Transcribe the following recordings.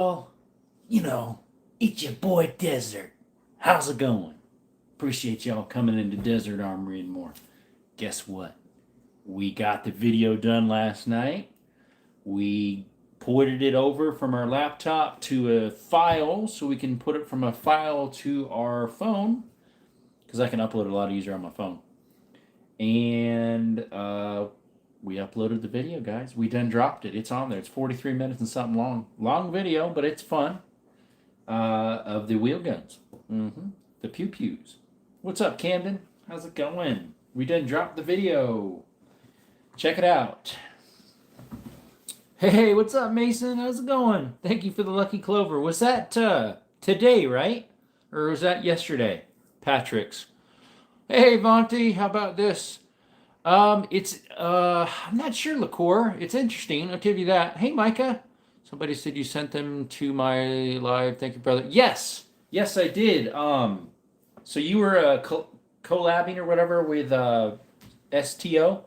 Well, it's your boy Desert. How's it going? Appreciate y'all coming into Desert Armory and more. Guess what? We got the video done last night. We ported it over from our laptop to a file so we can put it from a file to our phone because I can upload it a lot easier on my phone. And we uploaded the video, guys. We done dropped it. It's on there. It's 43 minutes and something long. Long video, but it's fun. Of the wheel guns. The pew pews. What's up, Camden? How's it going? We done dropped the video. Check it out. Hey, what's up, Mason? How's it going? Thank you for the lucky clover. Was that today, right? Or was that yesterday? Patrick's. Hey, Vonti, how about this? It's I'm not sure, Liqueur. It's interesting. I'll give you that. Hey, Micah. Somebody said you sent them to my live. Thank you, brother. Yes, I did. So you were collabing or whatever with STO,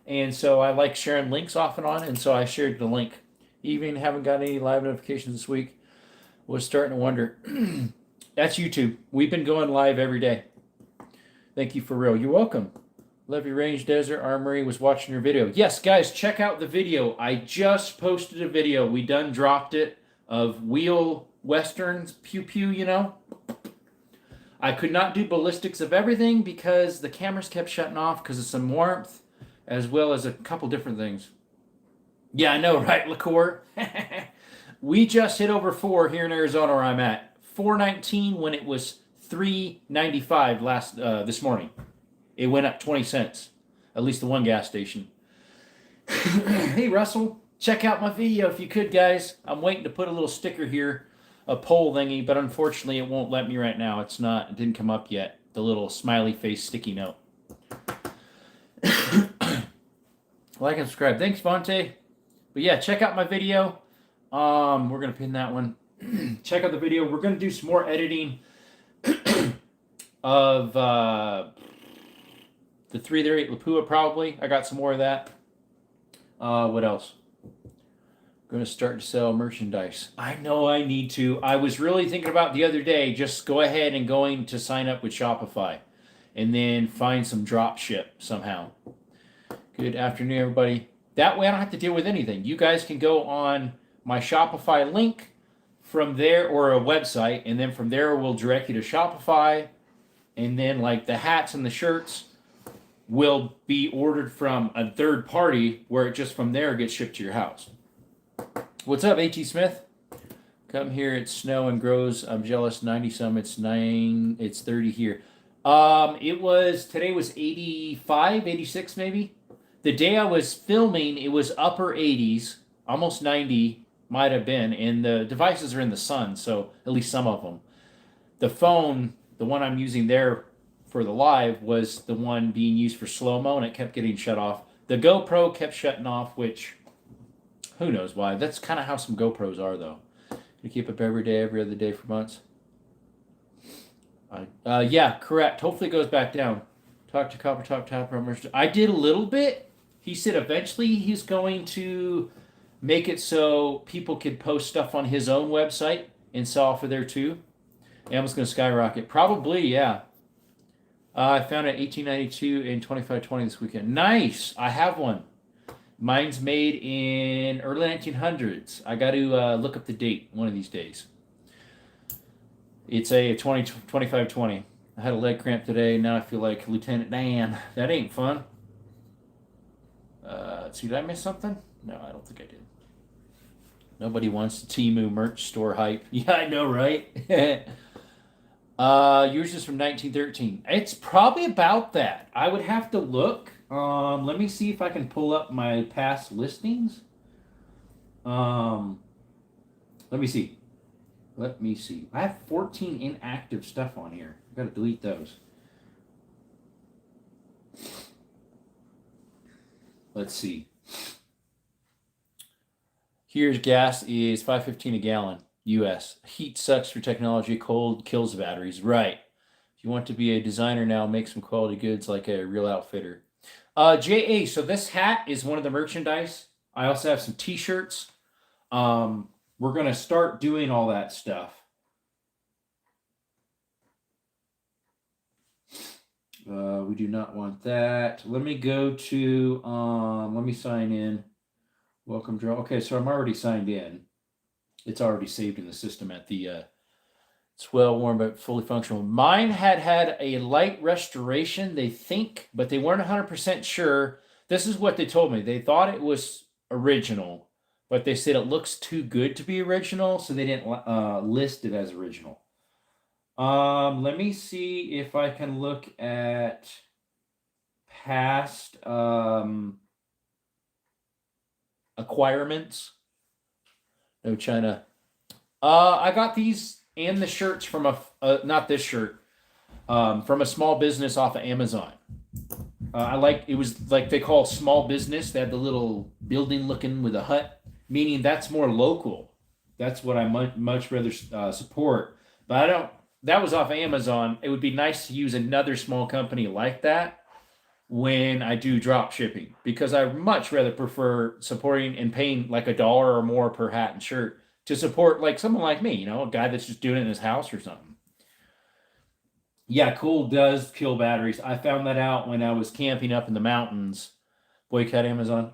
and so I like sharing links off and on, and so I shared the link. Even haven't got any live notifications this week. Was starting to wonder. That's YouTube. We've been going live every day. Thank you for real. You're welcome. Love your range. Desert Armory was watching your video. Yes, guys, check out the video. I just posted a video. We done dropped it of wheel westerns, pew pew. I could not do ballistics of everything because the cameras kept shutting off because of some warmth, as well as a couple different things. Yeah, I know, right, Liqueur? We just hit over 4 here in Arizona where I'm at. 419 when it was 395 this morning. It went up 20 cents, at least the one gas station. Hey, Russell, check out my video if you could, guys. I'm waiting to put a little sticker here, a poll thingy, but unfortunately it won't let me right now. It didn't come up yet, the little smiley face sticky note. Like and subscribe. Thanks, Vontae. But yeah, check out my video. We're going to pin that one. Check out the video. We're going to do some more editing of the 338 Lapua probably. I got some more of that. What else? Going to start to sell merchandise. I know I need to. I was really thinking about the other day, just go ahead and going to sign up with Shopify and then find some drop ship somehow. Good afternoon, everybody. That way I don't have to deal with anything. You guys can go on my Shopify link from there, or a website, and then from there we'll direct you to Shopify, and then like the hats and the shirts will be ordered from a third party where it just from there gets shipped to your house. What's up, H.E. Smith? Come here, it's snow and grows. I'm jealous. 90 some. It's 30 here. Today was 85, 86 maybe. The day I was filming, it was upper 80s, almost 90 might have been, and the devices are in the sun, so at least some of them. The phone, the one I'm using there for the live, was the one being used for slow-mo, and it kept getting shut off. The GoPro kept shutting off, which, who knows why. That's kind of how some GoPros are, though. You keep up every day, every other day for months. Yeah, correct. Hopefully it goes back down. Talk to Copper Top Tapper. I did a little bit. He said eventually he's going to make it so people could post stuff on his own website and sell off of there too. Amazon's going to skyrocket. Probably, yeah. I found it 1892 and 2520 this weekend. Nice. I have one. Mine's made in early 1900s. I got to look up the date one of these days. It's a 2520. I had a leg cramp today. Now I feel like Lieutenant Dan. That ain't fun. Let's see, did I miss something? No, I don't think I did. Nobody wants the Temu merch store hype. Yeah, I know, right? Yours is from 1913. It's probably about that. I would have to look. Let me see if I can pull up my past listings. Let me see. I have 14 inactive stuff on here. I've got to delete those. Let's see. Here's gas is $5.15 a gallon, U.S. Heat sucks for technology. Cold kills the batteries. Right. If you want to be a designer now, make some quality goods like a real outfitter. JA, so this hat is one of the merchandise. I also have some t-shirts. we're going to start doing all that stuff. We do not want that. Let me go to, let me sign in. Welcome draw. Okay, so I'm already signed in. It's already saved in the system at the, it's well worn but fully functional. Mine had a light restoration, they think, but they weren't 100% sure. This is what they told me. They thought it was original, but they said it looks too good to be original, so they didn't list it as original. Let me see if I can look at past acquirements. No China. I got these and the shirts from not this shirt, from a small business off of Amazon. It was like they call small business. They had the little building looking with a hut, meaning that's more local. That's what I much rather support. But I don't. That was off Amazon. It would be nice to use another small company like that when I do drop shipping, because I much rather prefer supporting and paying like $1 or more per hat and shirt to support like someone like me, a guy that's just doing it in his house or something. Yeah, cool does kill batteries. I found that out when I was camping up in the mountains. Boycott Amazon.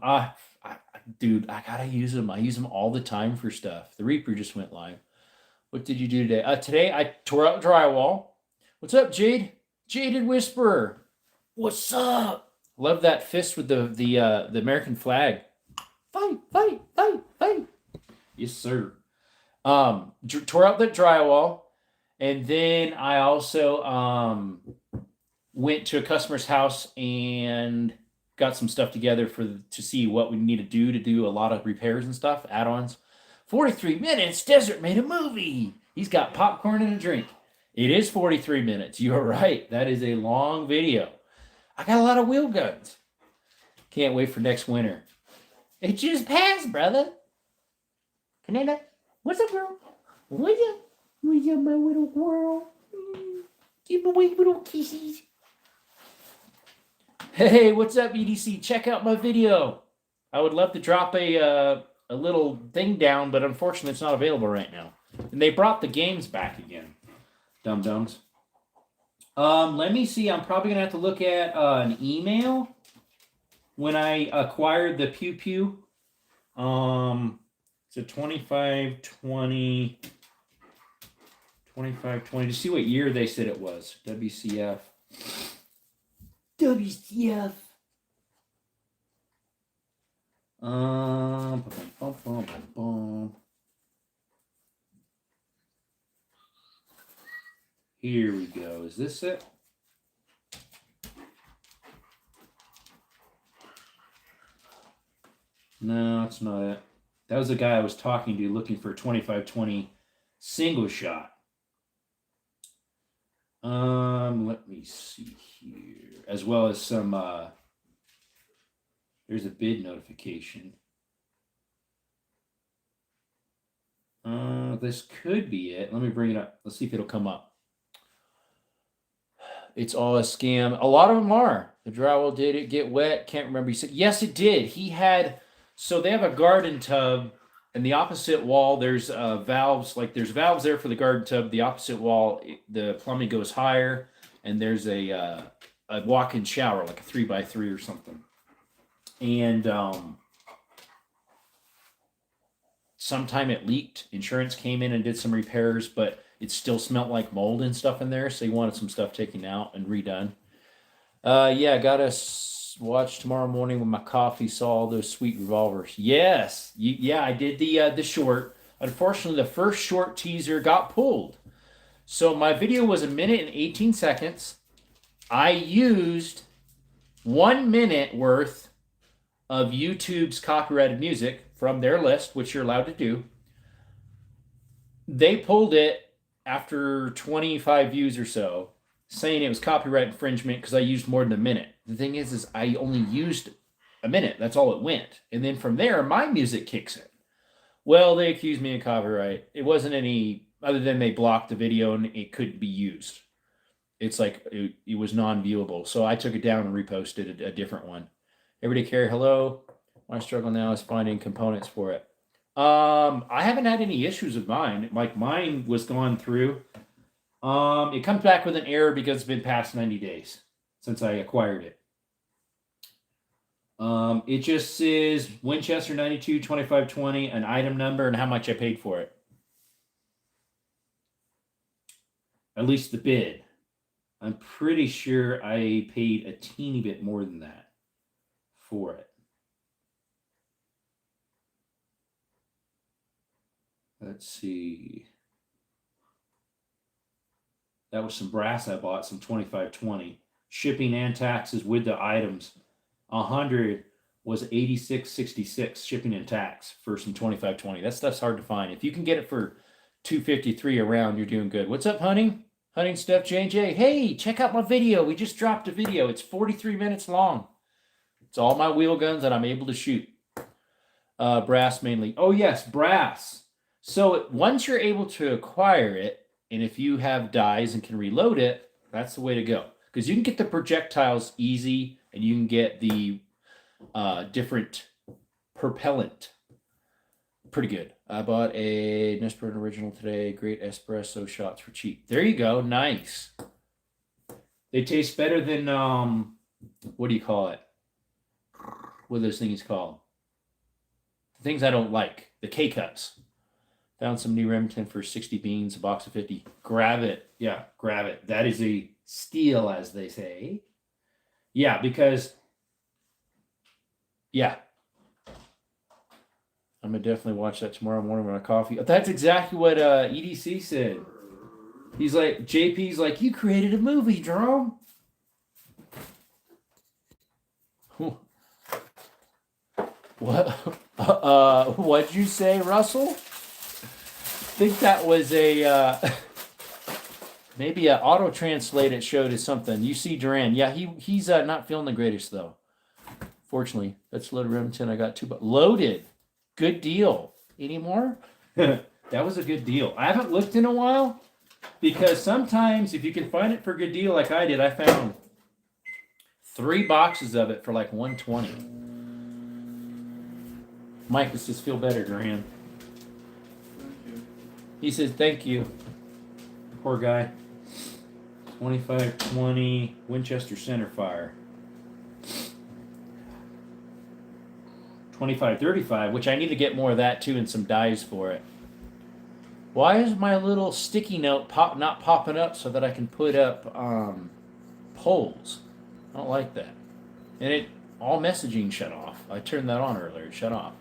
Dude, I gotta use them. I use them all the time for stuff. The Reaper just went live. What did you do today? Today I tore out drywall. What's up, Jade? Jaded Whisperer. What's up? Love that fist with the American flag. Fight, fight, fight, fight. Yes, sir. Tore out the drywall, and then I also went to a customer's house and got some stuff together to see what we need to do a lot of repairs and stuff, add-ons. 43 minutes, Desert made a movie. He's got popcorn and a drink. It is 43 minutes. You're right. That is a long video. I got a lot of wheel guns. Can't wait for next winter. It just passed, brother. Canada, what's up, girl? What's up? What's up, my little girl? Give me little kisses. Hey, what's up, EDC? Check out my video. I would love to drop a little thing down, but unfortunately it's not available right now. And they brought the games back again. Dum-dums. Let me see. I'm probably going to have to look at an email when I acquired the Pew Pew. It's a 2520. 2520. To see what year they said it was. WCF. WCF. Here we go. Is this it? No, that's not it. That was the guy I was talking to looking for a 2520 single shot. Let me see here. As well as some, there's a bid notification. This could be it. Let me bring it up. Let's see if it'll come up. It's all a scam. A lot of them are. The drywall did it get wet? Can't remember. He said, yes, it did. He had, so they have a garden tub, and the opposite wall, there's valves. Like there's valves there for the garden tub. The opposite wall, the plumbing goes higher, and there's a walk-in shower, like a 3x3 or something. And sometime it leaked. Insurance came in and did some repairs, but it still smelled like mold and stuff in there, so he wanted some stuff taken out and redone. Yeah, gotta watch tomorrow morning with my coffee. Saw all those sweet revolvers. Yes, yeah, I did the short. Unfortunately, the first short teaser got pulled. So my video was 1 minute and 18 seconds. I used 1 minute worth of YouTube's copyrighted music from their list, which you're allowed to do. They pulled it after 25 views or so, saying it was copyright infringement because I used more than 1 minute. The thing is I only used 1 minute. That's all it went. And then from there, my music kicks in. Well, they accused me of copyright. It wasn't any, other than they blocked the video and it couldn't be used. It's like, it was non-viewable. So I took it down and reposted a different one. Everyday Carry, hello. My struggle now is finding components for it. I haven't had any issues with mine. Like mine was gone through. It comes back with an error because it's been past 90 days since I acquired it. It just says Winchester 92 2520, an item number, and how much I paid for it. At least the bid. I'm pretty sure I paid a teeny bit more than that for it. Let's see. That was some brass I bought, some 2520. Shipping and taxes with the items. 100 was 86.66 shipping and tax for some 2520. That stuff's hard to find. If you can get it for 253 around, you're doing good. What's up, Hunting? Hunting Stuff JJ. Hey, check out my video. We just dropped a video. It's 43 minutes long. It's all my wheel guns that I'm able to shoot. Brass mainly. Oh, yes, brass. So once you're able to acquire it, and if you have dies and can reload it, that's the way to go. Because you can get the projectiles easy, and you can get the different propellant. Pretty good. I bought a Nespert original today. Great espresso shots for cheap. There you go. Nice. They taste better than, what do you call it? What are those things called? The things I don't like. The K-Cups. Found some new Remington for 60 beans, a box of 50. Grab it. Yeah, grab it. That is a steal, as they say. Yeah, because, yeah. I'm going to definitely watch that tomorrow morning with my coffee. That's exactly what EDC said. He's like, JP's like, you created a movie, Jerome. What? What'd you say, Russell? I think that was a maybe an auto translate it showed us something. You see Duran. Yeah, he's not feeling the greatest though. Fortunately, that's loaded Remington. I got 2 loaded. Good deal. Any more? That was a good deal. I haven't looked in a while because sometimes if you can find it for a good deal like I did, I found 3 boxes of it for like $120. Mike, let's just feel better, Duran. He says, thank you. Poor guy. 2520 Winchester Centerfire. 2535, which I need to get more of that too and some dies for it. Why is my little sticky note not popping up so that I can put up polls? I don't like that. And all messaging shut off. I turned that on earlier. It shut off.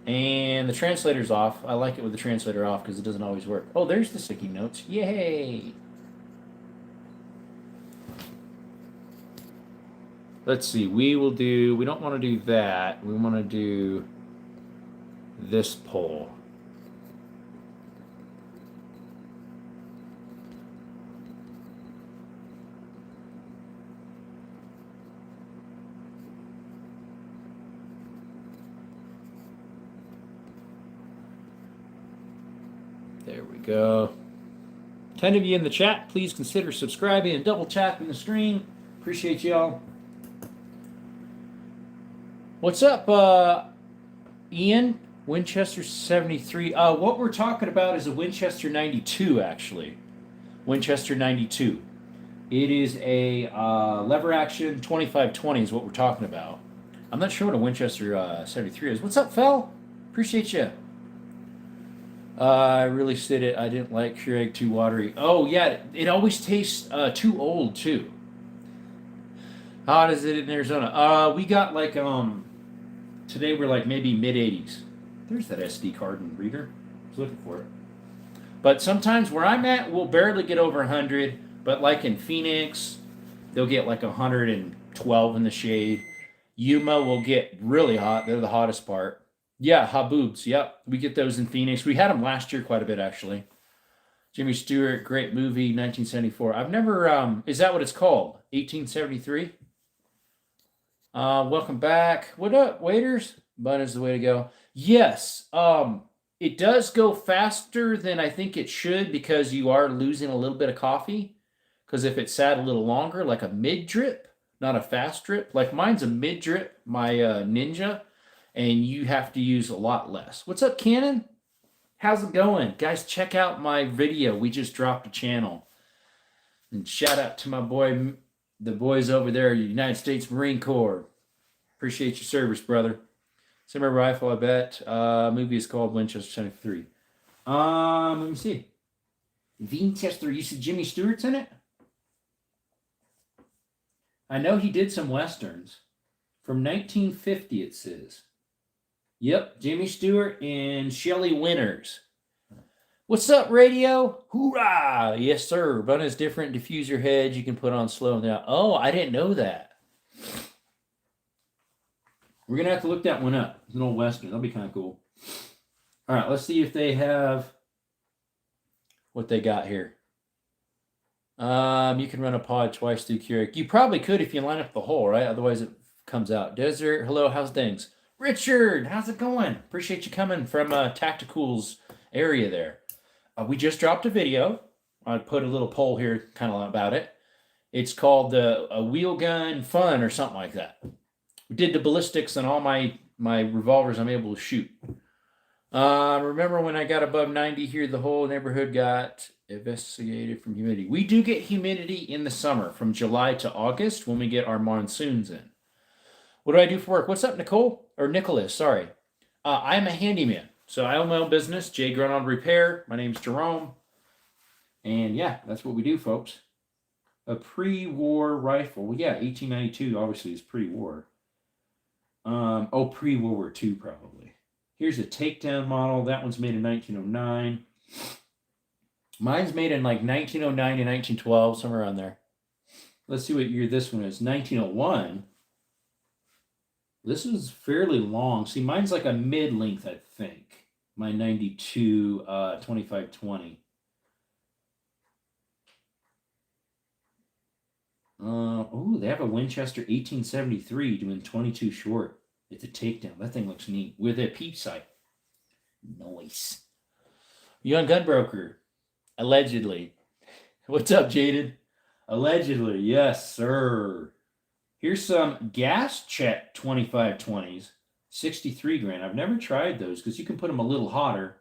And the translator's off. I like it with the translator off because it doesn't always work. Oh, there's the sticky notes. Yay! Let's see. We don't want to do that. We want to do this poll. There we go. 10 of you in the chat, please consider subscribing and double tapping the screen. Appreciate y'all. What's up, Ian? Winchester 73. What we're talking about is a Winchester 92, actually. Winchester 92. It is a lever action 2520 is what we're talking about. I'm not sure what a Winchester 73 is. What's up, Fel? Appreciate you. I really said it. I didn't like Keurig too watery. Oh, yeah. It always tastes too old, too. How hot is it in Arizona? We got like, today we're like maybe mid-80s. There's that SD card and reader. I was looking for it. But sometimes where I'm at, we'll barely get over 100. But like in Phoenix, they'll get like 112 in the shade. Yuma will get really hot. They're the hottest part. Yeah, Haboobs. Yep. We get those in Phoenix. We had them last year quite a bit, actually. Jimmy Stewart, great movie, 1974. I've never, is that what it's called? 1873? Welcome back. What up, waiters? Bun is the way to go. Yes, it does go faster than I think it should because you are losing a little bit of coffee. Because if it sat a little longer, like a mid-drip, not a fast drip. Like mine's a mid-drip, my Ninja. and you have to use a lot less. What's up, Cannon? How's it going? Guys, check out my video. We just dropped a channel. And shout out to my boy, the boys over there, United States Marine Corps. Appreciate your service, brother. Summer rifle, I bet. Movie is called Winchester 73. Let me see. Winchester, you see Jimmy Stewart's in it? I know he did some westerns. From 1950, it says. Yep, Jimmy Stewart and Shelley Winters. What's up, radio? Hoorah! Yes, sir. Bun is different diffuser heads you can put on slow now. Oh, I didn't know that. We're going to have to look that one up. It's an old western. That'll be kind of cool. All right, let's see if they have what they got here. You can run a pod twice through Keurig. You probably could if you line up the hole, right? Otherwise, it comes out. Desert, hello, how's things? Richard, how's it going? Appreciate you coming from Tactical's area there. We just dropped a video. I put a little poll here kind of about it. It's called a wheel gun fun or something like that. We did the ballistics on all my revolvers I'm able to shoot. Remember when I got above 90 here, the whole neighborhood got evacuated from humidity. We do get humidity in the summer from July to August when we get our monsoons in. What do I do for work? What's up, Nicole? Or Nicholas, sorry. I'm a handyman. So I own my own business, J. Gronald Repair. My name's Jerome. And yeah, that's what we do, folks. A pre-war rifle. Well, yeah, 1892 obviously is pre-war. Pre-World War II probably. Here's a takedown model. That one's made in 1909. Mine's made in like 1909 and 1912, somewhere around there. Let's see what year this one is. 1901. This is fairly long. See, mine's like a mid-length, I think. My 92 2520. They have a Winchester 1873 doing 22 short. It's a takedown. That thing looks neat. With a peep sight. Nice. Young Gunbroker. Allegedly. What's up, Jaded? Allegedly. Yes, sir. Here's some gas check 2520s. 63 grand. I've never tried those because you can put them a little hotter.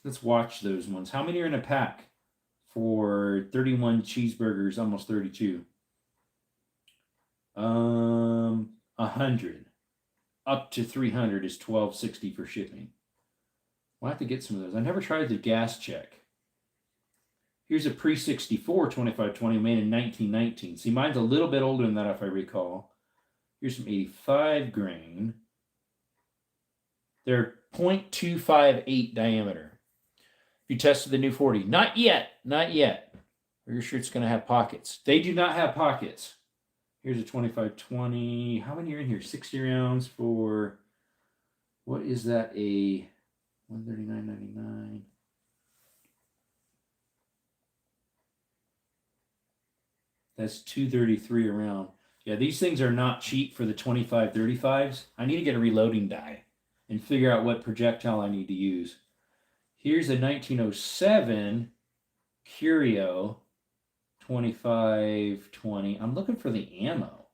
Let's watch those ones. How many are in a pack? For 31 cheeseburgers, almost 32. 100. Up to 300 is $12.60 for shipping. We'll have to get some of those. I never tried the gas check. Here's a pre-64 2520 made in 1919. See, mine's a little bit older than that if I recall. Here's some 85 grain. They're .258 diameter. You tested the new 40. Not yet. Not yet. Are you sure it's going to have pockets? They do not have pockets. Here's a 2520. How many are in here? 60 rounds for, what is that? A $139.99. That's $233 a round. Yeah, these things are not cheap for the 25-35s. I need to get a reloading die and figure out what projectile I need to use. Here's a 1907 Curio 2520. I'm looking for the ammo.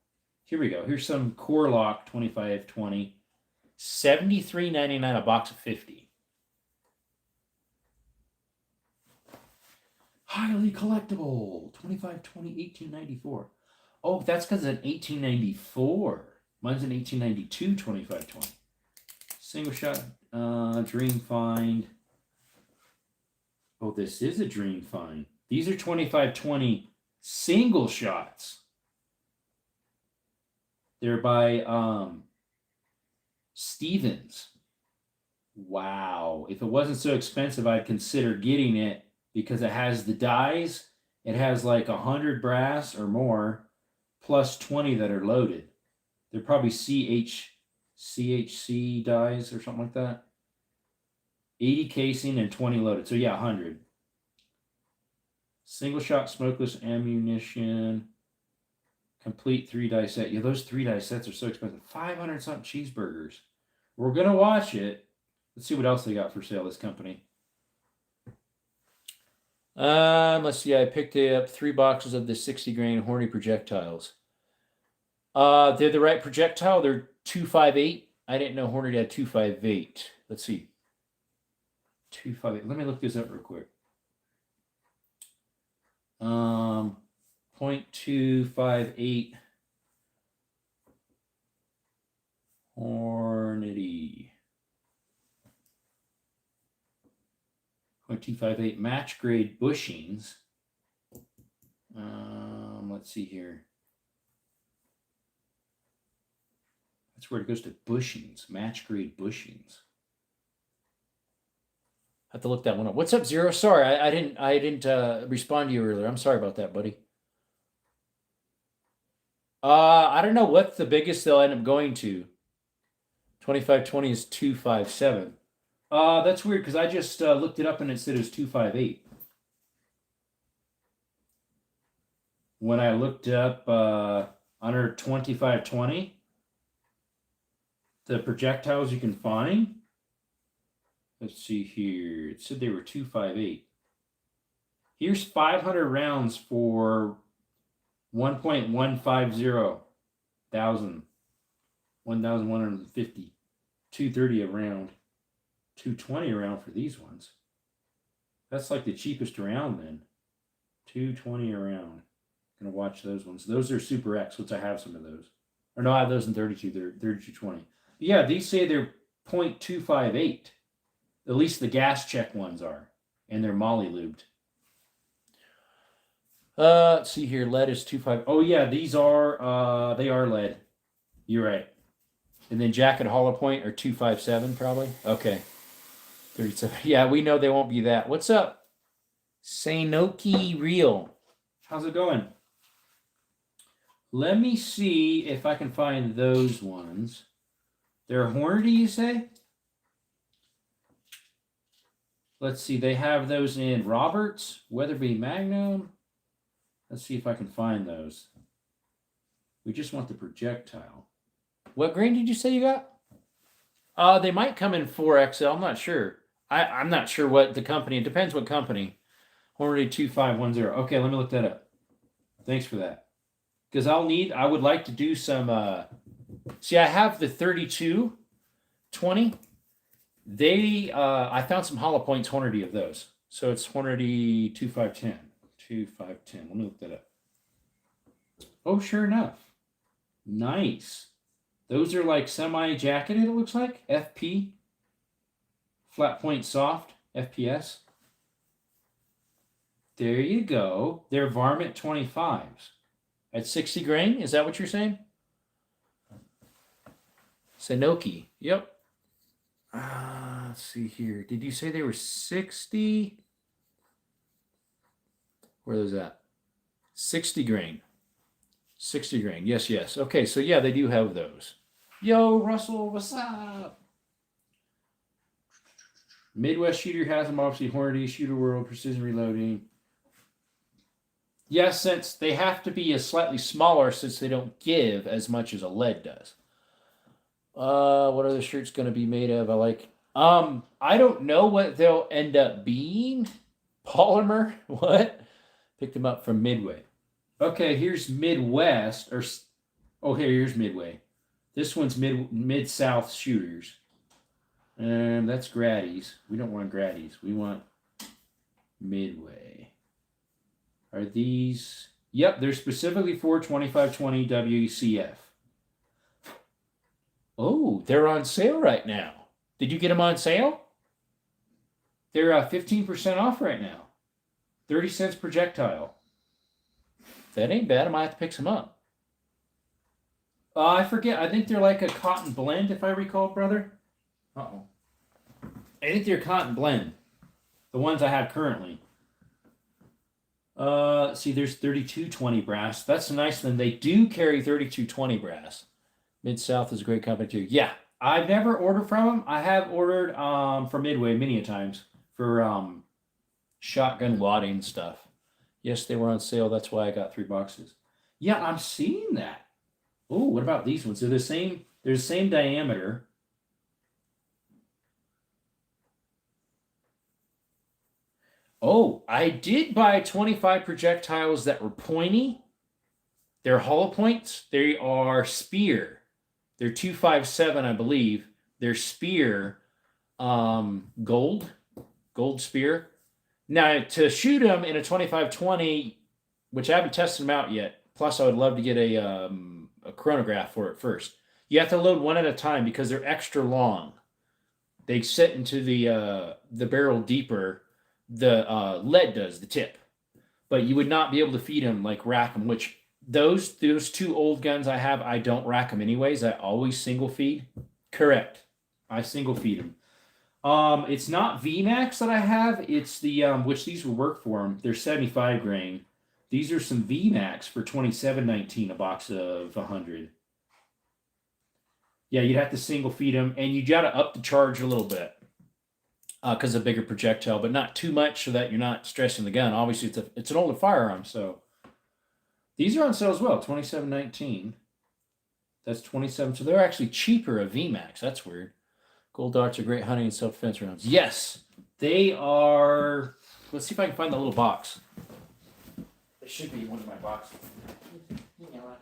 Here we go. Here's some Corlock 2520. $73.99 a box of 50. Highly collectible. 2520, 1894. Oh, that's because it's an 1894. Mine's an 1892 2520. Single shot Dream Find. Oh, this is a Dream Find. These are 2520 single shots. They're by Stevens. Wow. If it wasn't so expensive, I'd consider getting it because it has the dies. It has like 100 brass or more, plus 20 that are loaded. They're probably CHC dies or something like that. 80 casing and 20 loaded. So yeah, 100. Single shot smokeless ammunition. Complete 3-die set. Yeah, those 3-die sets are so expensive. 500 something cheeseburgers. We're going to watch it. Let's see what else they got for sale, this company. Let's see. I picked up 3 boxes of the 60 grain horny projectiles. They're the right projectile. They're 258. I didn't know Hornady had 258. Let's see. 258. Let me look this up real quick. 0.258 Hornady. 0.258 match grade bushings. Let's see here. That's where it goes to bushings, match grade bushings. I have to look that one up. What's up, Zero? Sorry, I didn't respond to you earlier. I'm sorry about that, buddy. I don't know what the biggest they'll end up going to. 2520 is 257. That's weird because I just looked it up and it said it was 258. When I looked up under 2520, the projectiles you can find. Let's see here. It said they were 258. Here's 500 rounds for 1.150 thousand. 1,150. 230 a round. 220 a round for these ones. That's like the cheapest round then. 220 a round. Gonna watch those ones. Those are Super X, which I have some of those. Or no, I have those in 32. They're 3220. Yeah, these say they're 0.258. At least the gas check ones are. And they're molly lubed. Let's see here. Lead is 2.5. Oh yeah, these are they are lead. You're right. And then jacket hollow point are 257 probably. Okay. 37. Yeah, we know they won't be that. What's up? Sanoki Real. How's it going? Let me see if I can find those ones. They're Hornady, you say? Let's see. They have those in Roberts, Weatherby Magnum. Let's see if I can find those. We just want the projectile. What grain did you say you got? They might come in 4XL. I'm not sure. I'm not sure what the company. It depends what company. Hornady 2510. Okay, let me look that up. Thanks for that. Because I would like to do some. See, I have the 3220. I found some hollow points Hornady of those. So it's Hornady 2510. 2510. Let me look that up. Oh, sure enough. Nice. Those are like semi-jacketed, it looks like. FP. Flat point soft. FPS. There you go. They're varmint 25s. At 60 grain? Is that what you're saying? Sanoki. Yep. Let's see here. Did you say they were 60? Where is that? 60 grain. 60 grain. Yes, yes. Okay, so yeah, they do have those. Yo, Russell, what's up? Midwest Shooter has them, obviously. Hornady, Shooter World, Precision Reloading. Yes, since they have to be a slightly smaller since they don't give as much as a lead does. What are the shirts going to be made of? I don't know what they'll end up being. Polymer? What? Picked them up from Midway. Okay, here's Midwest. Here's Midway. This one's Mid-South Shooters. And that's Grady's. We don't want Grady's. We want Midway. Are these? Yep, they're specifically for 2520 WCF. Oh, they're on sale right now. Did you get them on sale? They're 15% off right now. 30 cents projectile. That ain't bad. I might have to pick some up. I forget. I think they're like a cotton blend, if I recall, brother. Uh-oh. I think they're cotton blend. The ones I have currently. See, there's 3220 brass. That's a nice one. They do carry 3220 brass. Mid-South is a great company too. Yeah, I've never ordered from them. I have ordered from Midway many a times for shotgun wadding stuff. Yes, they were on sale. That's why I got 3 boxes. Yeah, I'm seeing that. Oh, what about these ones? They're the same. They're the same diameter. Oh, I did buy 25 projectiles that were pointy. They're hollow points. They are spear. They're 257, I believe. They're spear, gold spear. Now to shoot them in a 25-20, which I haven't tested them out yet. Plus, I would love to get a chronograph for it first. You have to load one at a time because they're extra long. They sit into the barrel deeper. The lead does, the tip, but you would not be able to feed them like rack them. Which those two old guns I have, I don't rack them anyways. I always single feed. Correct. I single feed them. It's not VMAX that I have. It's the which these will work for them. They're 75 grain. These are some VMAX for 27.19 a box of 100. Yeah, you'd have to single feed them, and you got to up the charge a little bit because of a bigger projectile, but not too much so that you're not stressing the gun. Obviously, it's an older firearm, so these are on sale as well. 27.19. That's 27. So they're actually cheaper of VMAX. That's weird. Gold darts are great hunting and self-defense rounds. Yes, they are. Let's see if I can find the little box. It should be one of my boxes. You know what?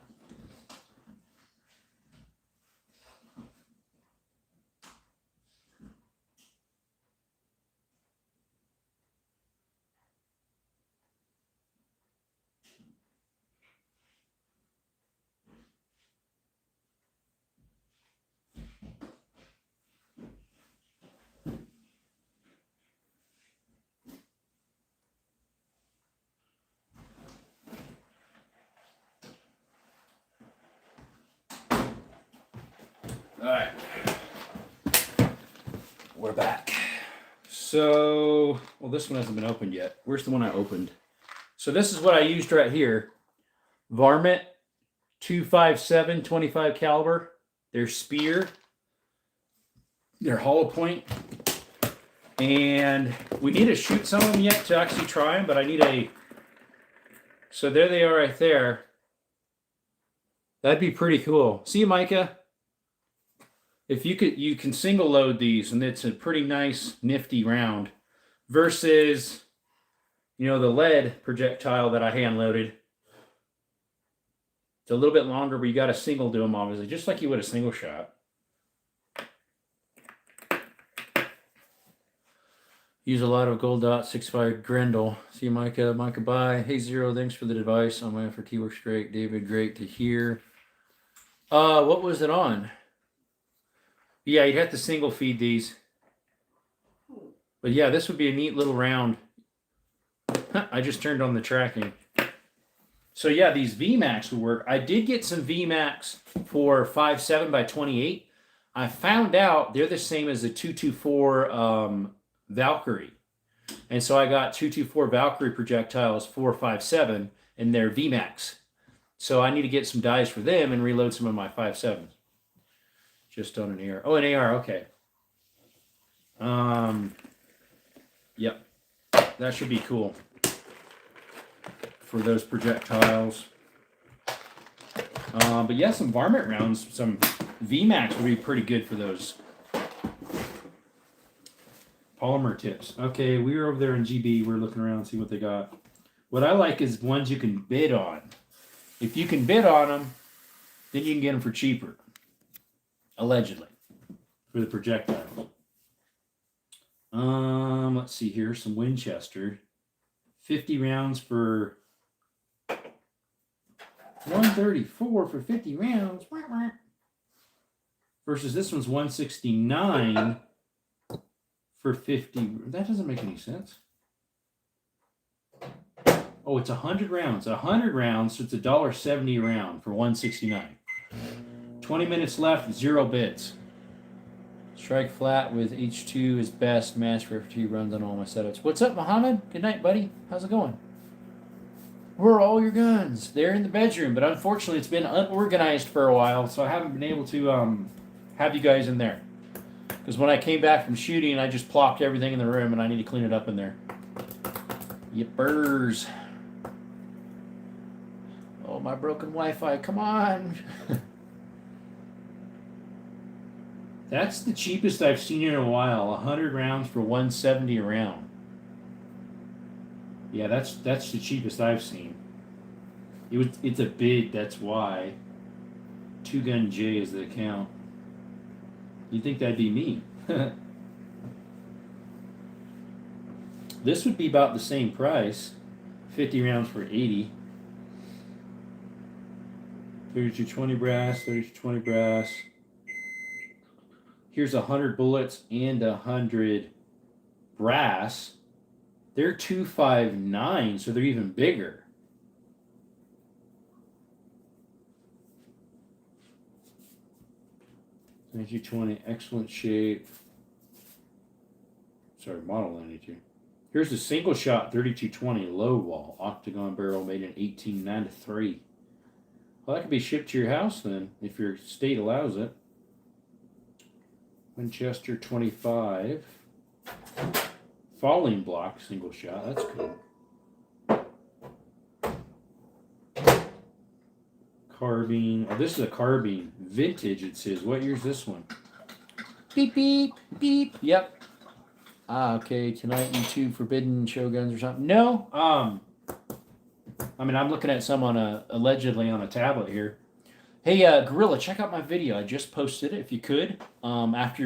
All right, we're back. So, well, this one hasn't been opened yet. Where's the one I opened? So this is what I used right here. Varmint 257 25 caliber. They're spear. They're hollow point. And we need to shoot some of them yet to actually try them, but I need a... So there they are right there. That'd be pretty cool. See you, Micah? If you can single load these, and it's a pretty nice, nifty round, versus, the lead projectile that I hand loaded. It's a little bit longer, but you got to single do them, obviously, just like you would a single shot. Use a lot of gold dot 6.5 Grendel. See you, Micah. Micah, bye. Hey, Zero, thanks for the advice on my FRT works great. David, great to hear. What was it on? Yeah, you'd have to single feed these. But yeah, this would be a neat little round. I just turned on the tracking. So yeah, these VMAX would work. I did get some VMAX for 5.7 by 28. I found out they're the same as the 224 Valkyrie. And so I got 224 Valkyrie projectiles 4.57 and they're VMAX. So I need to get some dies for them and reload some of my 5.7s. Just on an AR. Oh, an AR, okay. Yep. That should be cool for those projectiles. But yeah, some varmint rounds, some VMAX would be pretty good for those. Polymer tips. Okay, we were over there in GB. We're looking around, see what they got. What I like is ones you can bid on. If you can bid on them, then you can get them for cheaper. Allegedly, for the projectiles. Let's see here. Some Winchester. 50 rounds for 134 for 50 rounds. Versus this one's 169 for 50. That doesn't make any sense. Oh, it's 100 rounds. 100 rounds, so it's $1.70 a round for 169. 20 minutes left, 0 bids. Strike flat with H2 is best. Match for FT runs on all my setups. What's up, Mohammed? Good night, buddy. How's it going? Where are all your guns? They're in the bedroom, but unfortunately it's been unorganized for a while, so I haven't been able to have you guys in there. Because when I came back from shooting, I just plopped everything in the room, and I need to clean it up in there. Yippers. Oh, my broken Wi-Fi. Come on. That's the cheapest I've seen in a while. 100 rounds for 170 a round. Yeah, that's the cheapest I've seen. It's a bid, that's why. Two Gun J is the account. You'd think that'd be me. This would be about the same price. 50 rounds for 80. 3220 brass, 3220 brass. Here's 100 bullets and 100 brass. They're 259, so they're even bigger. $92.20, excellent shape. Sorry, model 92. Here's the single shot 3220 low wall octagon barrel made in 1893. Well, that could be shipped to your house then, if your state allows it. Winchester 25. Falling block single shot. That's cool. Carbine. Oh, this is a carbine. Vintage, it says. What year's this one? Beep, beep, beep. Yep. Okay, tonight YouTube forbidden show guns or something. No, I mean, I'm looking at some on allegedly on a tablet here. Hey, Gorilla, check out my video. I just posted it. If you could, after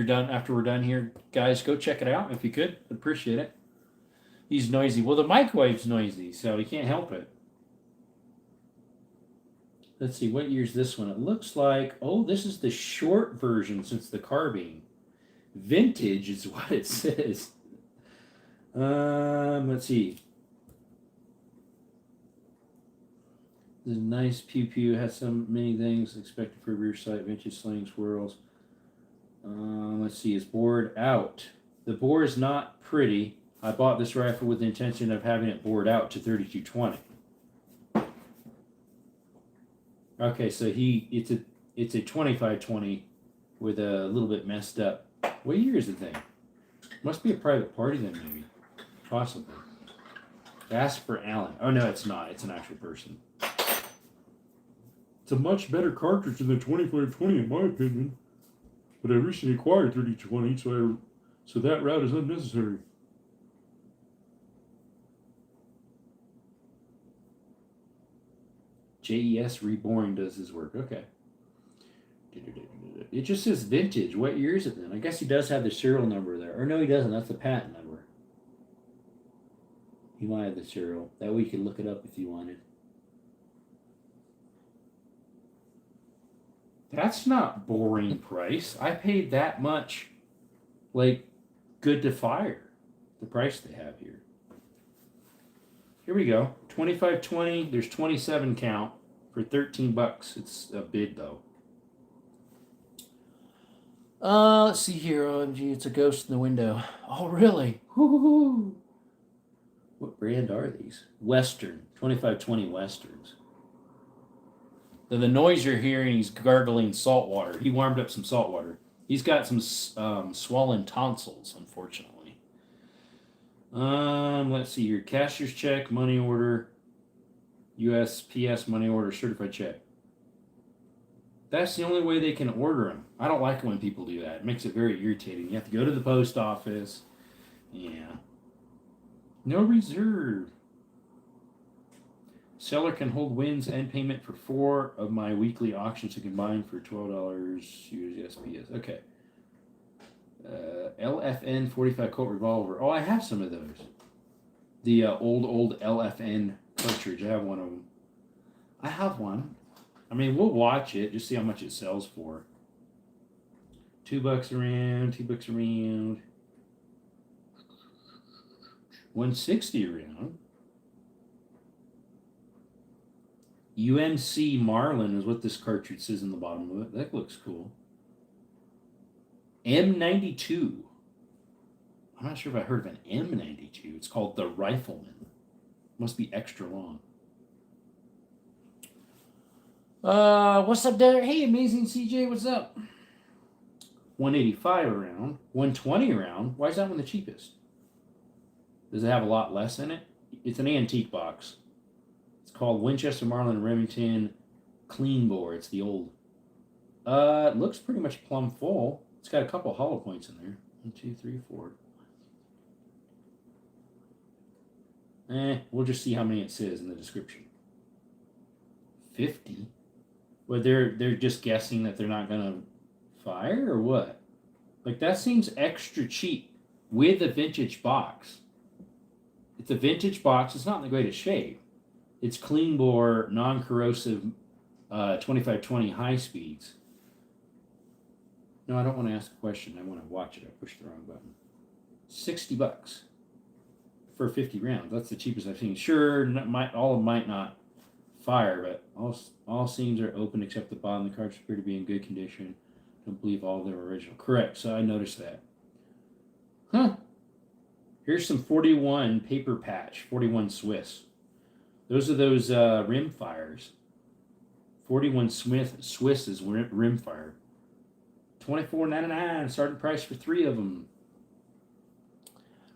we're done here, guys, go check it out if you could. I'd appreciate it. He's noisy. Well, the microwave's noisy, so he can't help it. Let's see, what year's this one? It looks like, oh, this is the short version since the carbine. Vintage is what it says. Let's see. The nice pew pew has many things expected for rear sight, vintage sling swirls. Let's see, it's bored out. The bore is not pretty. I bought this rifle with the intention of having it bored out to 3220. Okay, so it's a 2520 with a little bit messed up. What year is the thing? Must be a private party then, maybe. Possibly. Jasper Allen. Oh, no, it's not. It's an actual person. It's a much better cartridge than the 2520, in my opinion. But I recently acquired 3020, so that route is unnecessary. JES Reborn does his work. Okay. It just says vintage. What year is it then? I guess he does have the serial number there. Or no, he doesn't. That's the patent number. He might have the serial. That way you can look it up if you wanted. That's not boring price. I paid that much, like, good to fire. The price they have here. Here we go. 2520. There's 27 count for $13. It's a bid though. Let's see here. OMG, it's a ghost in the window. Oh, really? Woo-hoo-hoo. What brand are these? Western. 2520 Westerns. The noise you're hearing, he's gargling salt water. He warmed up some salt water. He's got some swollen tonsils, unfortunately. Let's see here. Cashier's check, money order, USPS money order, certified check. That's the only way they can order them. I don't like it when people do that. It makes it very irritating. You have to go to the post office. Yeah. No reserve. Seller can hold wins and payment for 4 of my weekly auctions to combine for $12 USPS. Okay. LFN 45 Colt revolver. Oh, I have some of those. The old LFN cartridge. I have one of them. I have one. I mean, we'll watch it. Just see how much it sells for. $2 around. $2 around. 160 around. UMC Marlin is what this cartridge says in the bottom of it. That looks cool. M92. I'm not sure if I heard of an M92. It's called the Rifleman. Must be extra long. What's up there? Hey, Amazing CJ, what's up? 185 around. 120 around. Why is that one the cheapest? Does it have a lot less in it? It's an antique box. It's called Winchester Marlin Remington Clean Bore. It's the old. It looks pretty much plumb full. It's got a couple hollow points in there. 1, 2, 3, 4. We'll just see how many it says in the description. 50. Well, they're just guessing that they're not gonna fire or what? Like that seems extra cheap with a vintage box. It's a vintage box. It's not in the greatest shape. It's clean bore, non-corrosive, 2520 high speeds. No, I don't want to ask a question. I want to watch it. I pushed the wrong button. $60 for 50 rounds. That's the cheapest I've seen. Sure, all of them might not fire, but all seams are open except the bottom. The cartridge appear to be in good condition. Don't believe all of them are original. Correct. So I noticed that. Huh. Here's some 41 paper patch, 41 Swiss. Those are those rim fires. 41 Swiss is rim fire. $24.99 starting price for 3 of them.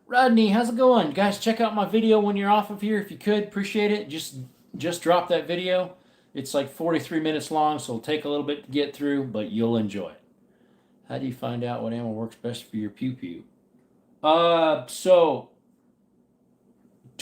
Rodney, how's it going? Guys, check out my video when you're off of here if you could. Appreciate it. Just drop that video. It's like 43 minutes long, so it'll take a little bit to get through, but you'll enjoy it. How do you find out what ammo works best for your pew-pew? So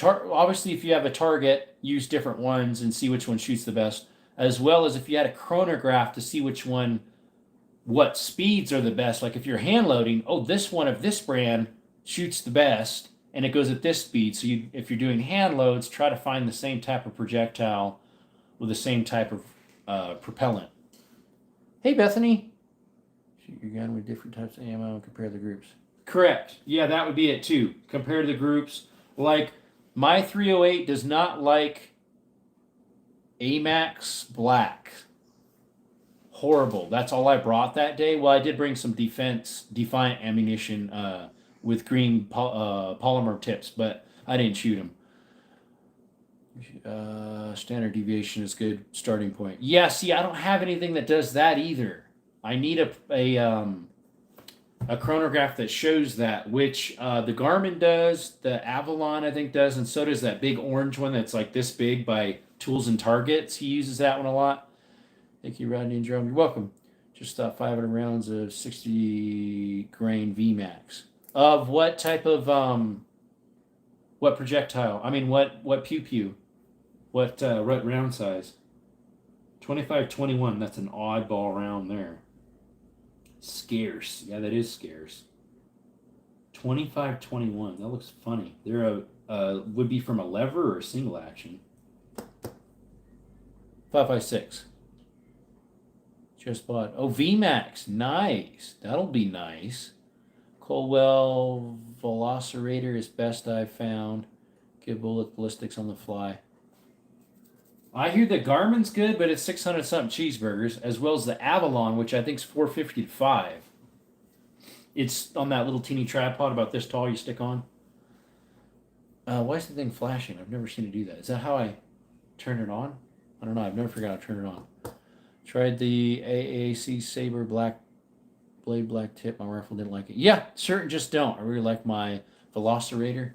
obviously if you have a target, use different ones and see which one shoots the best, as well as if you had a chronograph to see what speeds are the best. Like if you're hand loading, this one of this brand shoots the best and it goes at this speed. So if you're doing hand loads, try to find the same type of projectile with the same type of propellant. Hey Bethany, shoot your gun with different types of ammo and compare the groups. Correct. Yeah, that would be it too. Compare the groups. Like my 308 does not like AMAX black. Horrible. That's all I brought that day. Well, I did bring some Defiant ammunition with green polymer tips, but I didn't shoot them. Standard deviation is good starting point. Yeah, see, I don't have anything that does that either. I need a chronograph that shows that, which the Garmin does, the Avalon I think does, and so does that big orange one that's like this big by Tools and Targets. He uses that one a lot. Thank you, Rodney and Jerome. You're welcome. Just 500 rounds of 60 grain VMAX. Of what type of what projectile? I mean, what pew-pew? What round size? 25-21. That's an oddball round there. Scarce. Yeah, that is scarce. 25-21. That looks funny. They're would be from a lever or a single action. 5.56. Just bought. Oh, VMAX. Nice. That'll be nice. Colwell Velocirator is best I've found. Good bullet ballistics on the fly. I hear the Garmin's good, but it's 600 something cheeseburgers, as well as the Avalon, which I think is 450 to 5. It's on that little teeny tripod about this tall you stick on. Why is the thing flashing? I've never seen it do that. Is that how I turn it on? I don't know. I've never figured out how to turn it on. Tried the AAC Saber black tip. My rifle didn't like it. Yeah, certain just don't. I really like my Velocirator.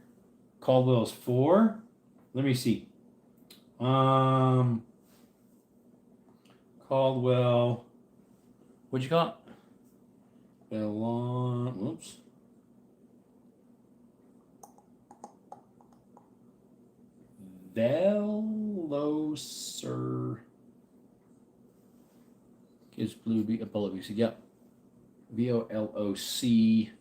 Caldwell's 4. Let me see. Caldwell. What'd you call it? Whoops. Velocer. Gives blue bullet BC. Yep. VOLOCIRADAR.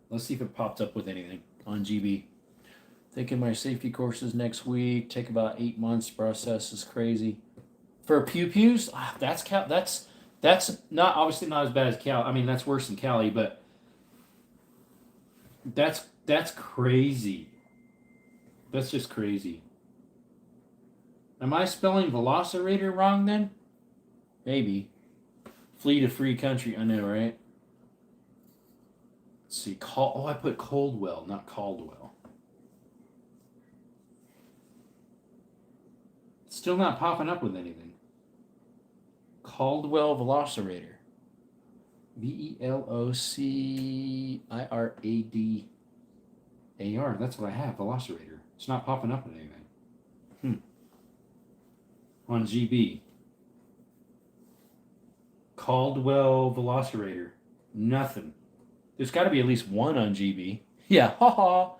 Let's see if it popped up with anything on GB. Taking my safety courses next week. Take about 8 months. Process is crazy. For pew-pews, that's not obviously not as bad as Cali. I mean, that's worse than Cali, but that's crazy. That's just crazy. Am I spelling Velocirator wrong then? Maybe. Flee to free country. I know, right? Let's see. I put Coldwell, not Caldwell. It's still not popping up with anything. Caldwell Velocirator. VELOCIRADAR. That's what I have, Velocirator. It's not popping up with anything. On GB. Caldwell Velocirator. Nothing. There's got to be at least one on GB. Yeah, haha.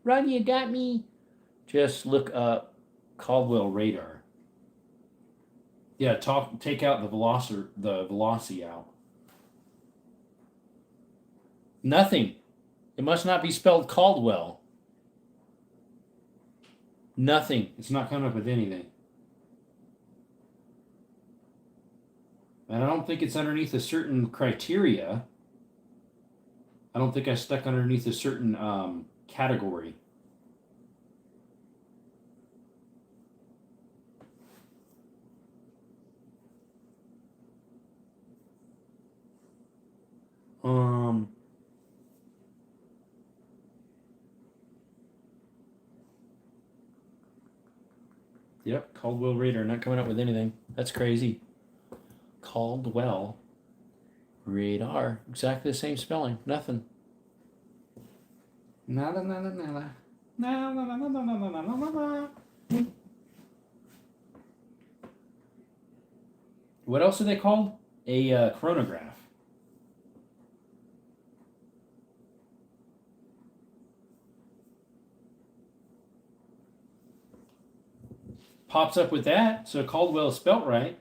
Ron, you got me. Just look up Caldwell radar. Yeah, take out the velocity out. Nothing. It must not be spelled Caldwell. Nothing. It's not coming up with anything. And I don't think it's underneath a certain criteria. I don't think I stuck underneath a certain category. Yep, Caldwell radar, not coming up with anything. That's crazy. Caldwell radar, exactly the same spelling. Nothing. Nada, nada, nada. Nada, nada, nada, nada, nada. What else are they called? A chronograph. Pops up with that, so Caldwell is spelt right.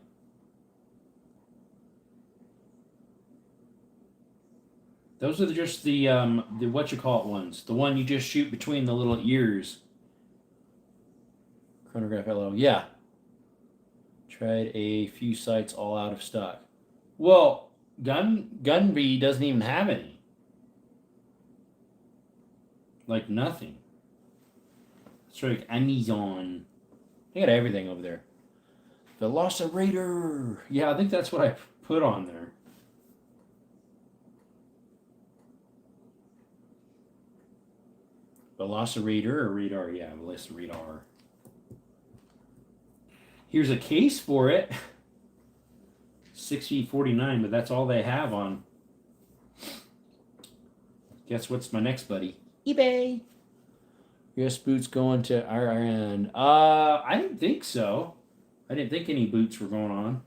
Those are just the what you call it ones. The one you just shoot between the little ears. Chronograph LO. Yeah. Tried a few sites, all out of stock. Well, Gunby doesn't even have any. Like nothing. It's like Amazon. They got everything over there. Velociraptor. Yeah, I think that's what I put on there. Velociraptor or radar? Yeah, Velociraptor. Here's a case for it. $60.49, but that's all they have on. Guess what's my next buddy? eBay. US boots going to Ireland. I didn't think so. I didn't think any boots were going on.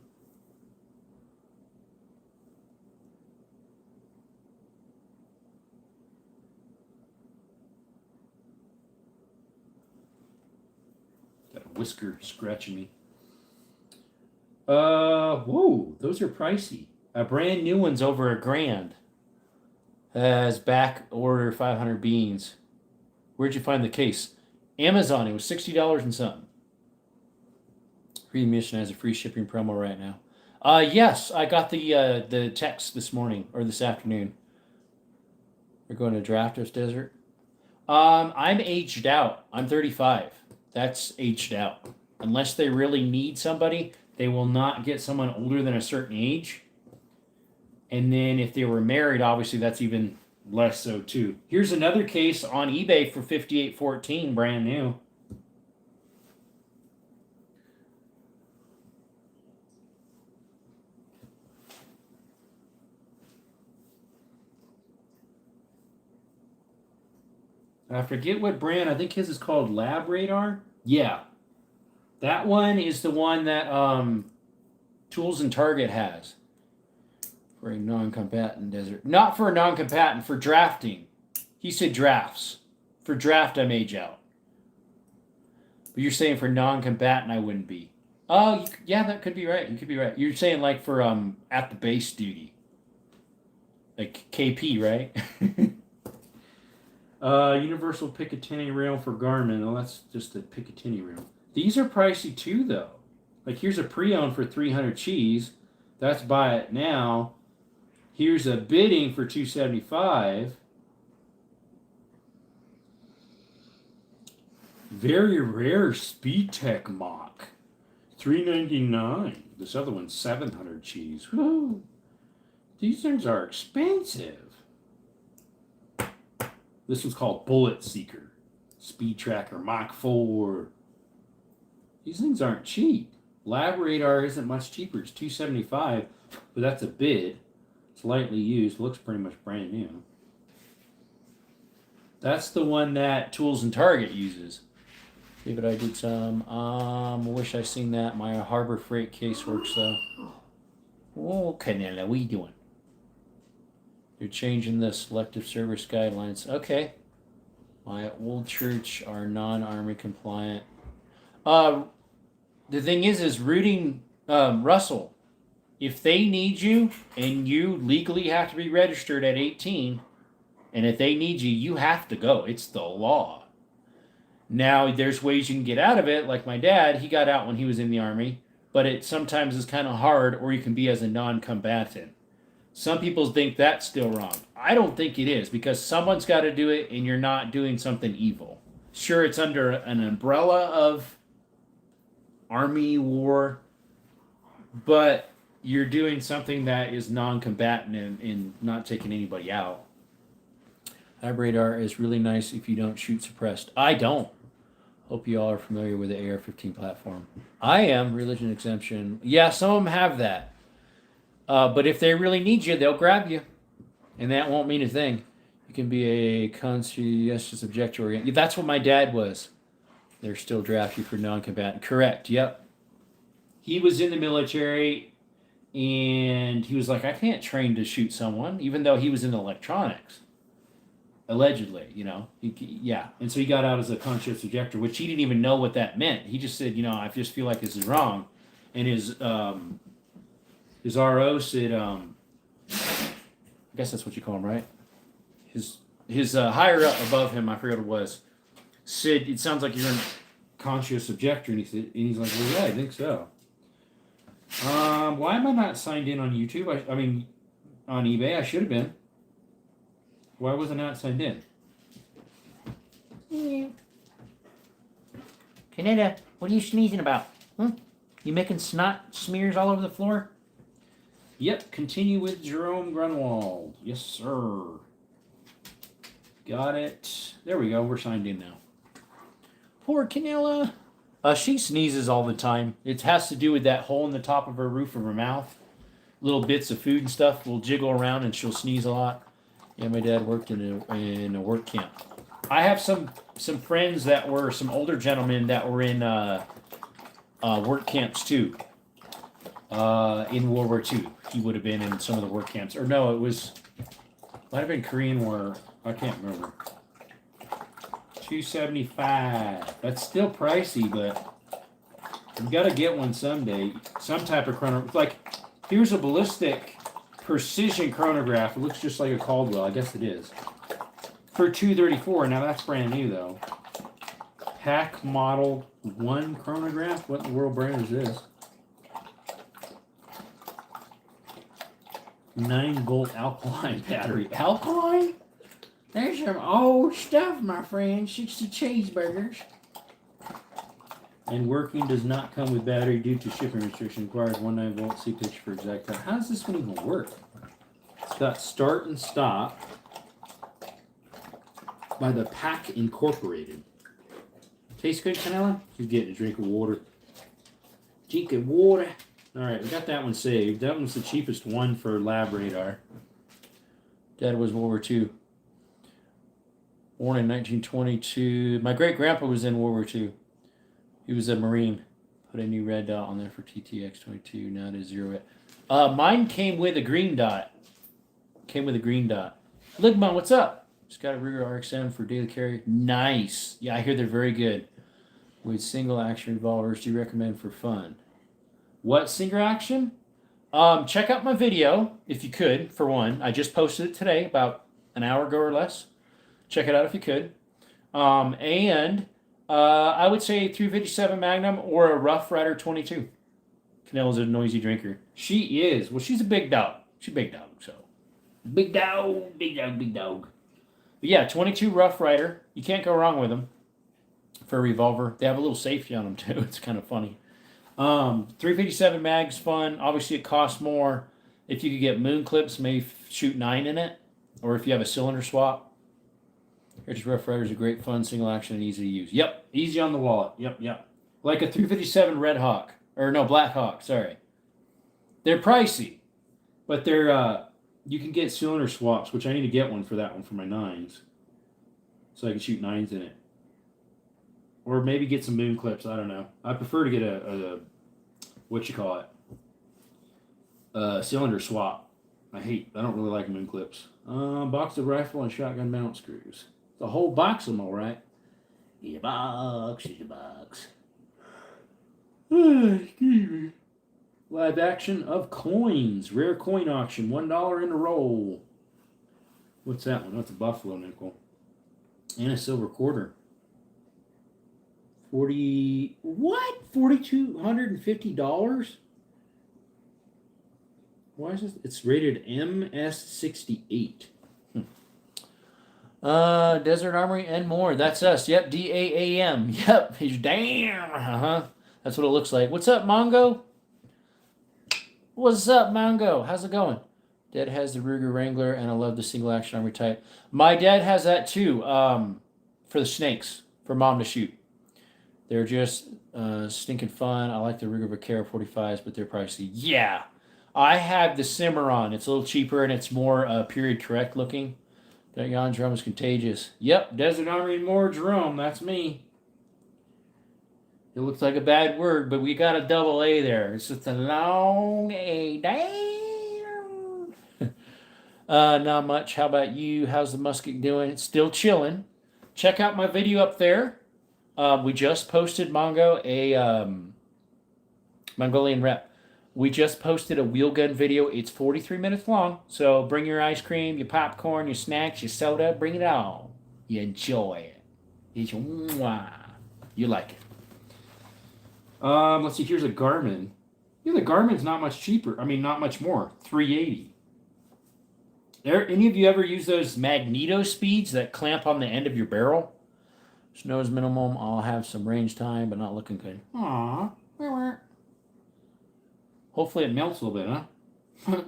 Got a whisker scratching me. Whoa, those are pricey. A brand new one's over $1,000. Has back order 500 beans. Where'd you find the case? Amazon. It was $60 and something. Free Mission has a free shipping promo right now. Yes, I got the text this morning or this afternoon. We're going to Drafter's Desert. I'm aged out. I'm 35. That's aged out. Unless they really need somebody, they will not get someone older than a certain age. And then if they were married, obviously that's even less so too. Here's another case on eBay for $58.14, brand new. I forget what brand. I think his is called Lab Radar. Yeah. That one is the one that Tools and Target has. For a non-combatant desert. Not for a non-combatant, for drafting. He said drafts. For draft, I'm age out. But you're saying for non-combatant, I wouldn't be. Oh, yeah, that could be right. You could be right. You're saying like for at the base duty. Like KP, right? Universal Picatinny rail for Garmin. Oh, that's just a Picatinny rail. These are pricey too, though. Like here's a pre-owned for 300 cheese. That's buy it now. Here's a bidding for $275. Very rare Speed Tech Mock. $399. This other one's 700 cheese. Woo! These things are expensive. This one's called Bullet Seeker. Speed Tracker Mach 4. These things aren't cheap. Lab Radar isn't much cheaper. It's $275, but that's a bid. It's lightly used. Looks pretty much brand new. That's the one that Tools and Target uses. David, I did some. Wish I seen that. My Harbor Freight case works though. Okay, now what are you doing? You're changing the selective service guidelines. Okay. My old church are non-army compliant. The thing is rooting Russell. If they need you and you legally have to be registered at 18, and if they need you, you have to go. It's the law. Now, there's ways you can get out of it. Like my dad, he got out when he was in the army, but it sometimes is kind of hard, or you can be as a non-combatant. Some people think that's still wrong. I don't think it is because someone's got to do it, and you're not doing something evil. Sure, it's under an umbrella of army war, but you're doing something that is non-combatant and not taking anybody out. Hybrid radar is really nice if you don't shoot suppressed. I don't. Hope you all are familiar with the AR-15 platform. I am. Religion exemption. Yeah, some of them have that. But if they really need you, they'll grab you. And that won't mean a thing. You can be a conscientious objector. That's what my dad was. They're still draft you for non-combatant. Correct. Yep. He was in the military, and he was like, I can't train to shoot someone, even though he was in electronics. Allegedly, yeah. And so he got out as a conscientious objector, which he didn't even know what that meant. He just said, I just feel like this is wrong. And his RO said, I guess that's what you call him, right? His higher up above him, I forget what it was, said, it sounds like you're a conscientious objector. And he's like, well, yeah, I think so. Why am I not signed in on YouTube? I mean, on eBay, I should have been. Why was I not signed in? Yeah. Canada, what are you sneezing about? You making snot smears all over the floor? Yep, continue with Jerome Grunwald. Yes, sir. Got it. There we go. We're signed in now. Poor Canella. She sneezes all the time. It has to do with that hole in the top of her roof of her mouth. Little bits of food and stuff will jiggle around and she'll sneeze a lot. Yeah, my dad worked in a work camp. I have some friends that were some older gentlemen that were in work camps too. In World War II, he would have been in some of the work camps. Or no, might have been Korean War. I can't remember. $275. That's still pricey, but you got to get one someday. Some type of chronograph. Like, here's a ballistic precision chronograph. It looks just like a Caldwell. I guess it is. For $234. Now that's brand new though. Pack Model 1 chronograph. What in the world brand is this? 9-volt alkaline battery. Alkaline? There's some old stuff, my friend. 60 cheeseburgers. And working does not come with battery due to shipping restriction. Requires 9-volt C pitch for exact time. How does this one even work? It's got start and stop by the Pack Incorporated. Tastes good, Canella? She's getting a drink of water. Drink of water. Alright, we got that one saved. That one's the cheapest one for lab radar. Dad was World War II. Born in 1922. My great-grandpa was in World War II. He was a Marine. Put a new red dot on there for TTX-22. Now it is 0. Mine came with a green dot. Ligma, what's up? Just got a Ruger RXM for daily carry. Nice. Yeah, I hear they're very good. With single action revolvers, do you recommend for fun? What single action? Check out my video, if you could, for one. I just posted it today, about an hour ago or less. Check it out if you could. And I would say 357 Magnum or a Rough Rider 22. Canella's a noisy drinker. She is. Well, she's a big dog. She's a big dog, so. Big dog. But yeah, 22 Rough Rider. You can't go wrong with them for a revolver. They have a little safety on them, too. It's kind of funny. 357 mag's fun. Obviously, it costs more. If you could get moon clips, maybe shoot 9 in it. Or if you have a cylinder swap. Here's Rough Rider's a great fun, single action, and easy to use. Yep, easy on the wallet. Yep. Like a 357 Red Hawk. Or no, Black Hawk, sorry. They're pricey. But they're, you can get cylinder swaps, which I need to get one for that one for my 9s. So I can shoot 9s in it. Or maybe get some moon clips, I don't know. I prefer to get a cylinder swap. I don't really like moon clips. Box of rifle and shotgun mount screws. The whole box of them, all right. Eat a box, eat a box. Excuse me. Live action of coins. Rare coin auction. $1 in a roll. What's that one? That's a buffalo nickel. And a silver quarter. 40. What? $4,250? Why is this? It's rated MS68. Desert Armory and more. That's us. Yep, DAAM. Yep, he's damn. That's what it looks like. What's up, Mongo? What's up, Mongo? How's it going? Dad has the Ruger Wrangler, and I love the single action armory type. My dad has that too. For the snakes, for mom to shoot. They're just stinking fun. I like the Ruger Vaquero 45s, but they're pricey. Yeah, I have the Cimarron. It's a little cheaper and it's more period correct looking. That Jan Jerome is contagious. Yep, Desert Armory and more Jerome. That's me. It looks like a bad word, but we got a double A there. It's just a long A. Damn. Not much. How about you? How's the musket doing? It's still chilling. Check out my video up there. We just posted Mongolian Rep. We just posted a wheel gun video. It's 43 minutes long. So bring your ice cream, your popcorn, your snacks, your soda. Bring it all. You enjoy it. You like it. Let's see. Here's a Garmin. Yeah, the Garmin's not much cheaper. I mean, not much more. $380. Any of you ever use those magneto speeds that clamp on the end of your barrel? Snow is minimum. I'll have some range time, but not looking good. Aww. Hopefully it melts a little bit, huh?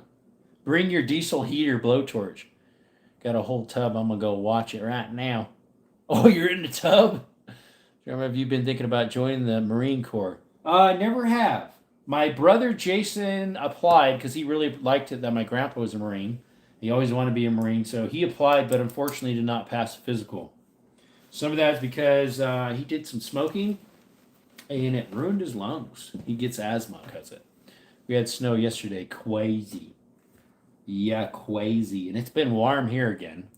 Bring your diesel heater blowtorch. Got a whole tub. I'm going to go watch it right now. Oh, you're in the tub? Have you been thinking about joining the Marine Corps? Never have. My brother Jason applied because he really liked it that my grandpa was a Marine. He always wanted to be a Marine, so he applied, but unfortunately did not pass the physical. Some of that is because he did some smoking, and it ruined his lungs. He gets asthma because of it. We had snow yesterday. Crazy. Yeah, crazy. And it's been warm here again.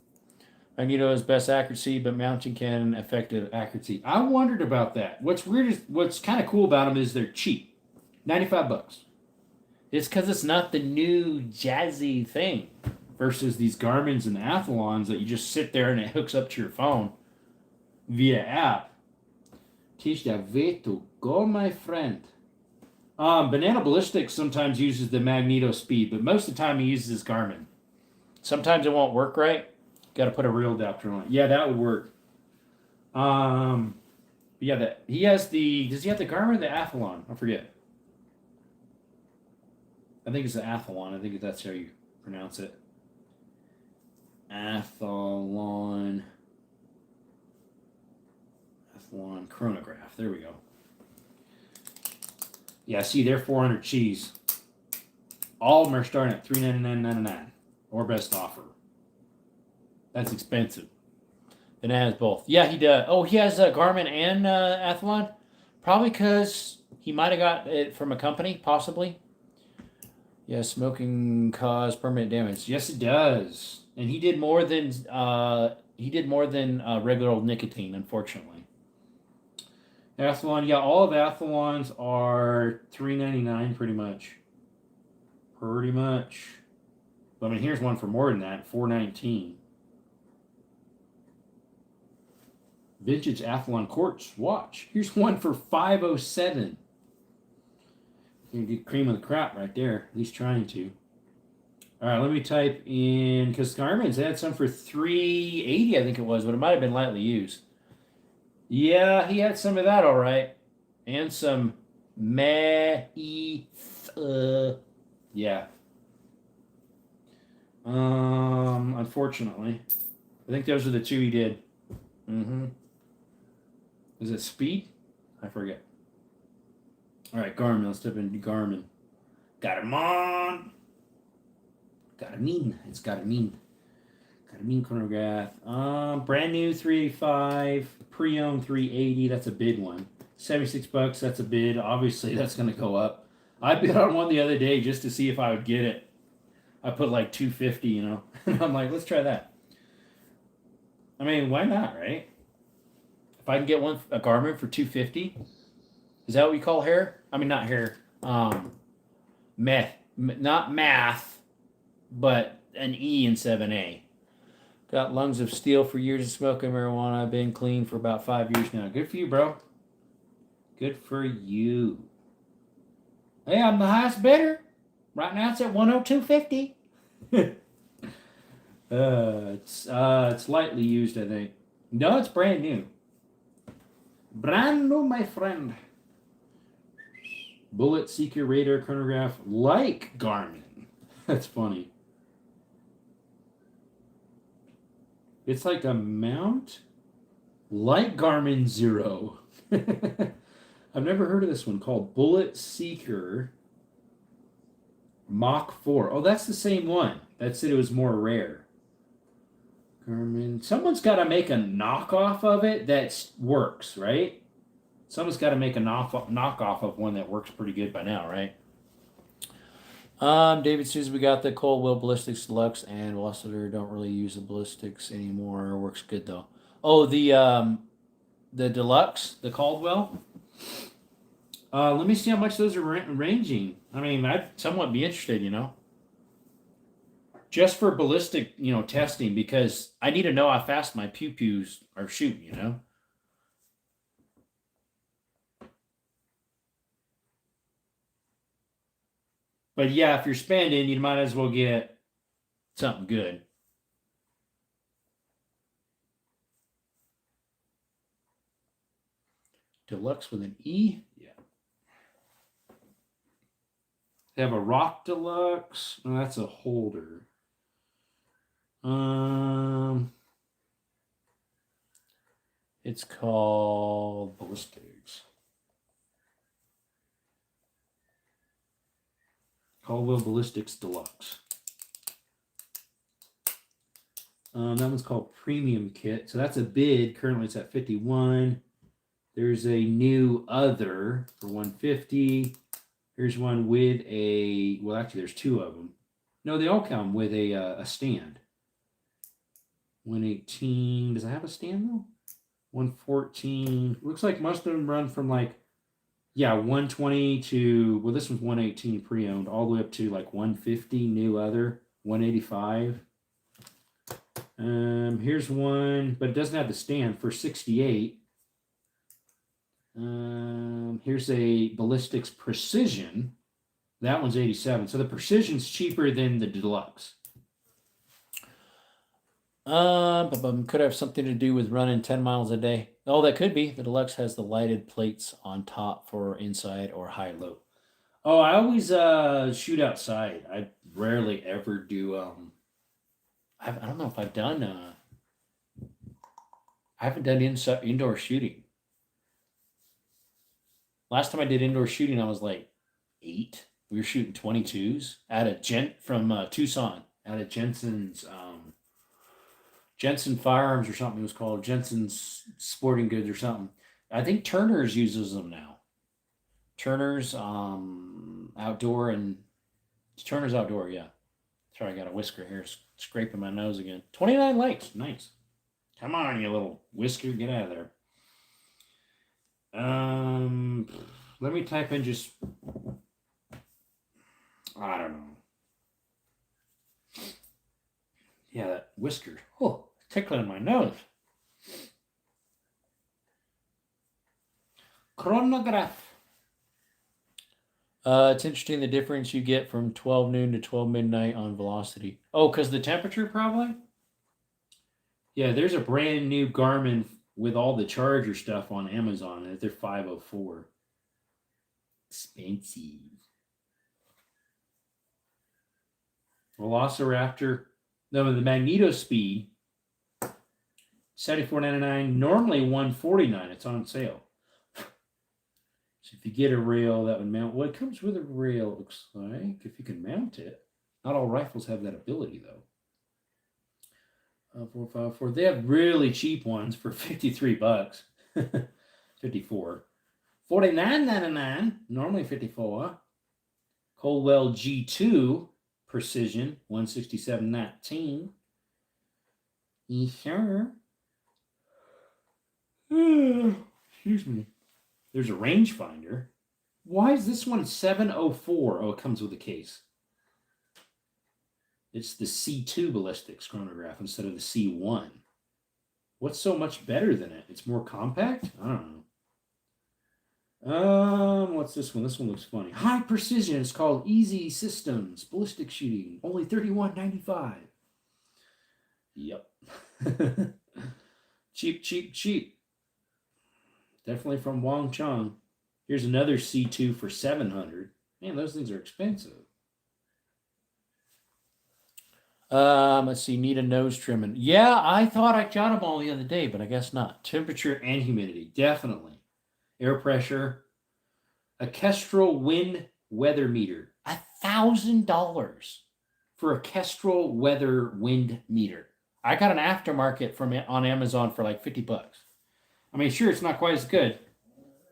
Magneto has best accuracy, but mounting can affect accuracy. I wondered about that. What's weird is, what's kind of cool about them is they're cheap. $95. It's because it's not the new jazzy thing versus these Garmins and Athlons that you just sit there and it hooks up to your phone via app. Teach that way to go, my friend. Banana Ballistics sometimes uses the magneto speed, but most of the time he uses his Garmin. Sometimes it won't work right. Got to put a real adapter on it. Yeah, that would work. Yeah, he has the. Does he have the Garmin or the Athlon? I forget. I think it's the Athlon. I think that's how you pronounce it. Athlon chronograph. There we go. Yeah, see, they're 400 cheese. All of them are starting at $399.99 or best offer. That's expensive. And it has both. Yeah, he does. Oh, he has Garmin and Athlon? Probably because he might have got it from a company, possibly. Yeah, smoking cause permanent damage. Yes, it does. And he did more than regular old nicotine, unfortunately. Athlon, yeah, all of Athlons are $399 pretty much. Pretty much. I mean, here's one for more than that, $419. Vintage Athlon quartz watch. Here's one for $507. You get cream of the crop right there. At least trying to. All right, let me type in, because Garmin's had some for $380, I think it was, but it might have been lightly used. Yeah, he had some of that, all right. And some yeah. Unfortunately. I think those are the two he did. Is it speed? I forget. All right, Garmin. Let's type in Garmin. Got him on. Got a mean. It's got a mean. Got a mean chronograph. Brand new 385. Pre-owned 380. That's a bid one. $76. That's a bid. Obviously, that's going to go up. I bid on one the other day just to see if I would get it. I put like $250, you know. And I'm like, let's try that. I mean, why not, right? If I can get a Garmin for $250, is that what we call hair? I mean, not hair. Not math, but an E instead of an A. Got lungs of steel for years of smoking marijuana. I've been clean for about 5 years now. Good for you, bro. Good for you. Hey, I'm the highest bidder. Right now it's at 102.50. It's lightly used, I think. No, it's brand new. Brand new, my friend. Bullet Seeker radar chronograph like Garmin. That's funny. It's like a mount like Garmin Zero. I've never heard of this one, called Bullet Seeker Mach 4. Oh, that's the same one. That said it was more rare. Garmin. Someone's got to make a knockoff of it that works, right? Someone's got to make a knockoff of one that works pretty good by now, right? David says we got the Coldwell Ballistics Deluxe, and Wassiter don't really use the ballistics anymore. Works good though. Oh, the Deluxe, the Caldwell. Let me see how much those are ranging. I mean, I'd somewhat be interested, just for ballistic, testing, because I need to know how fast my pew-pews are shooting, But yeah, if you're spending, you might as well get something good. Deluxe with an E? Yeah. They have a Rock Deluxe. Oh, that's a holder. It's called Ballistics. Caldwell Ballistics Deluxe. That one's called Premium Kit. So that's a bid. Currently it's at 51. There's a new other for 150. Here's one with a, well, actually there's two of them. No, they all come with a stand. 118. Does it have a stand though? 114. Looks like most of them run from 120 to, well, this one's 118 pre-owned, all the way up to 150 new other, 185. Here's one, but it doesn't have the stand, for 68. Here's a Ballistics Precision. That one's 87. So the Precision's cheaper than the Deluxe. Could have something to do with running 10 miles a day. Oh, that could be. The Deluxe has the lighted plates on top for inside or high-low. Oh, I always shoot outside. I rarely ever do. I don't know if I've done. I haven't done indoor shooting. Last time I did indoor shooting, I was 8. We were shooting 22s at a from Tucson, at a Jensen's. Jensen Firearms or something it was called. Jensen's Sporting Goods or something. I think Turner's uses them now. Turner's outdoor, and Turner's outdoor, yeah. Sorry, I got a whisker here scraping my nose again. 29 likes. Nice. Come on, you little whisker. Get out of there. Let me type in just, I don't know. Yeah, that whisker. Oh, tickling my nose. Chronograph. It's interesting the difference you get from 12 noon to 12 midnight on velocity. Oh, because the temperature probably? Yeah, there's a brand new Garmin with all the charger stuff on Amazon, and they're $504. Expensive. Velociraptor. No, the Magneto Speed, $74.99. Normally $149. It's on sale. So if you get a rail, that would mount. Well, it comes with a rail, it looks like, if you can mount it. Not all rifles have that ability, though. 454. They have really cheap ones for $53. 54. $49.99. Normally $54. Coldwell G2 Precision, $167.19. Sure. Excuse me. There's a rangefinder. Why is this one 704? Oh, it comes with a case. It's the C2 ballistics chronograph instead of the C1. What's so much better than it? It's more compact? I don't know. What's this one? This one looks funny. High precision. It's called Easy Systems Ballistic Shooting. Only $31.95. Yep. Cheap, cheap, cheap. Definitely from Wong Chong. Here's another C2 for $700. Man, those things are expensive. Let's see. Need a nose trimming. Yeah, I thought I got them all the other day, but I guess not. Temperature and humidity. Definitely. Air pressure. A Kestrel wind weather meter. $1,000 for a Kestrel weather wind meter. I got an aftermarket on Amazon for like $50. I mean, sure, it's not quite as good,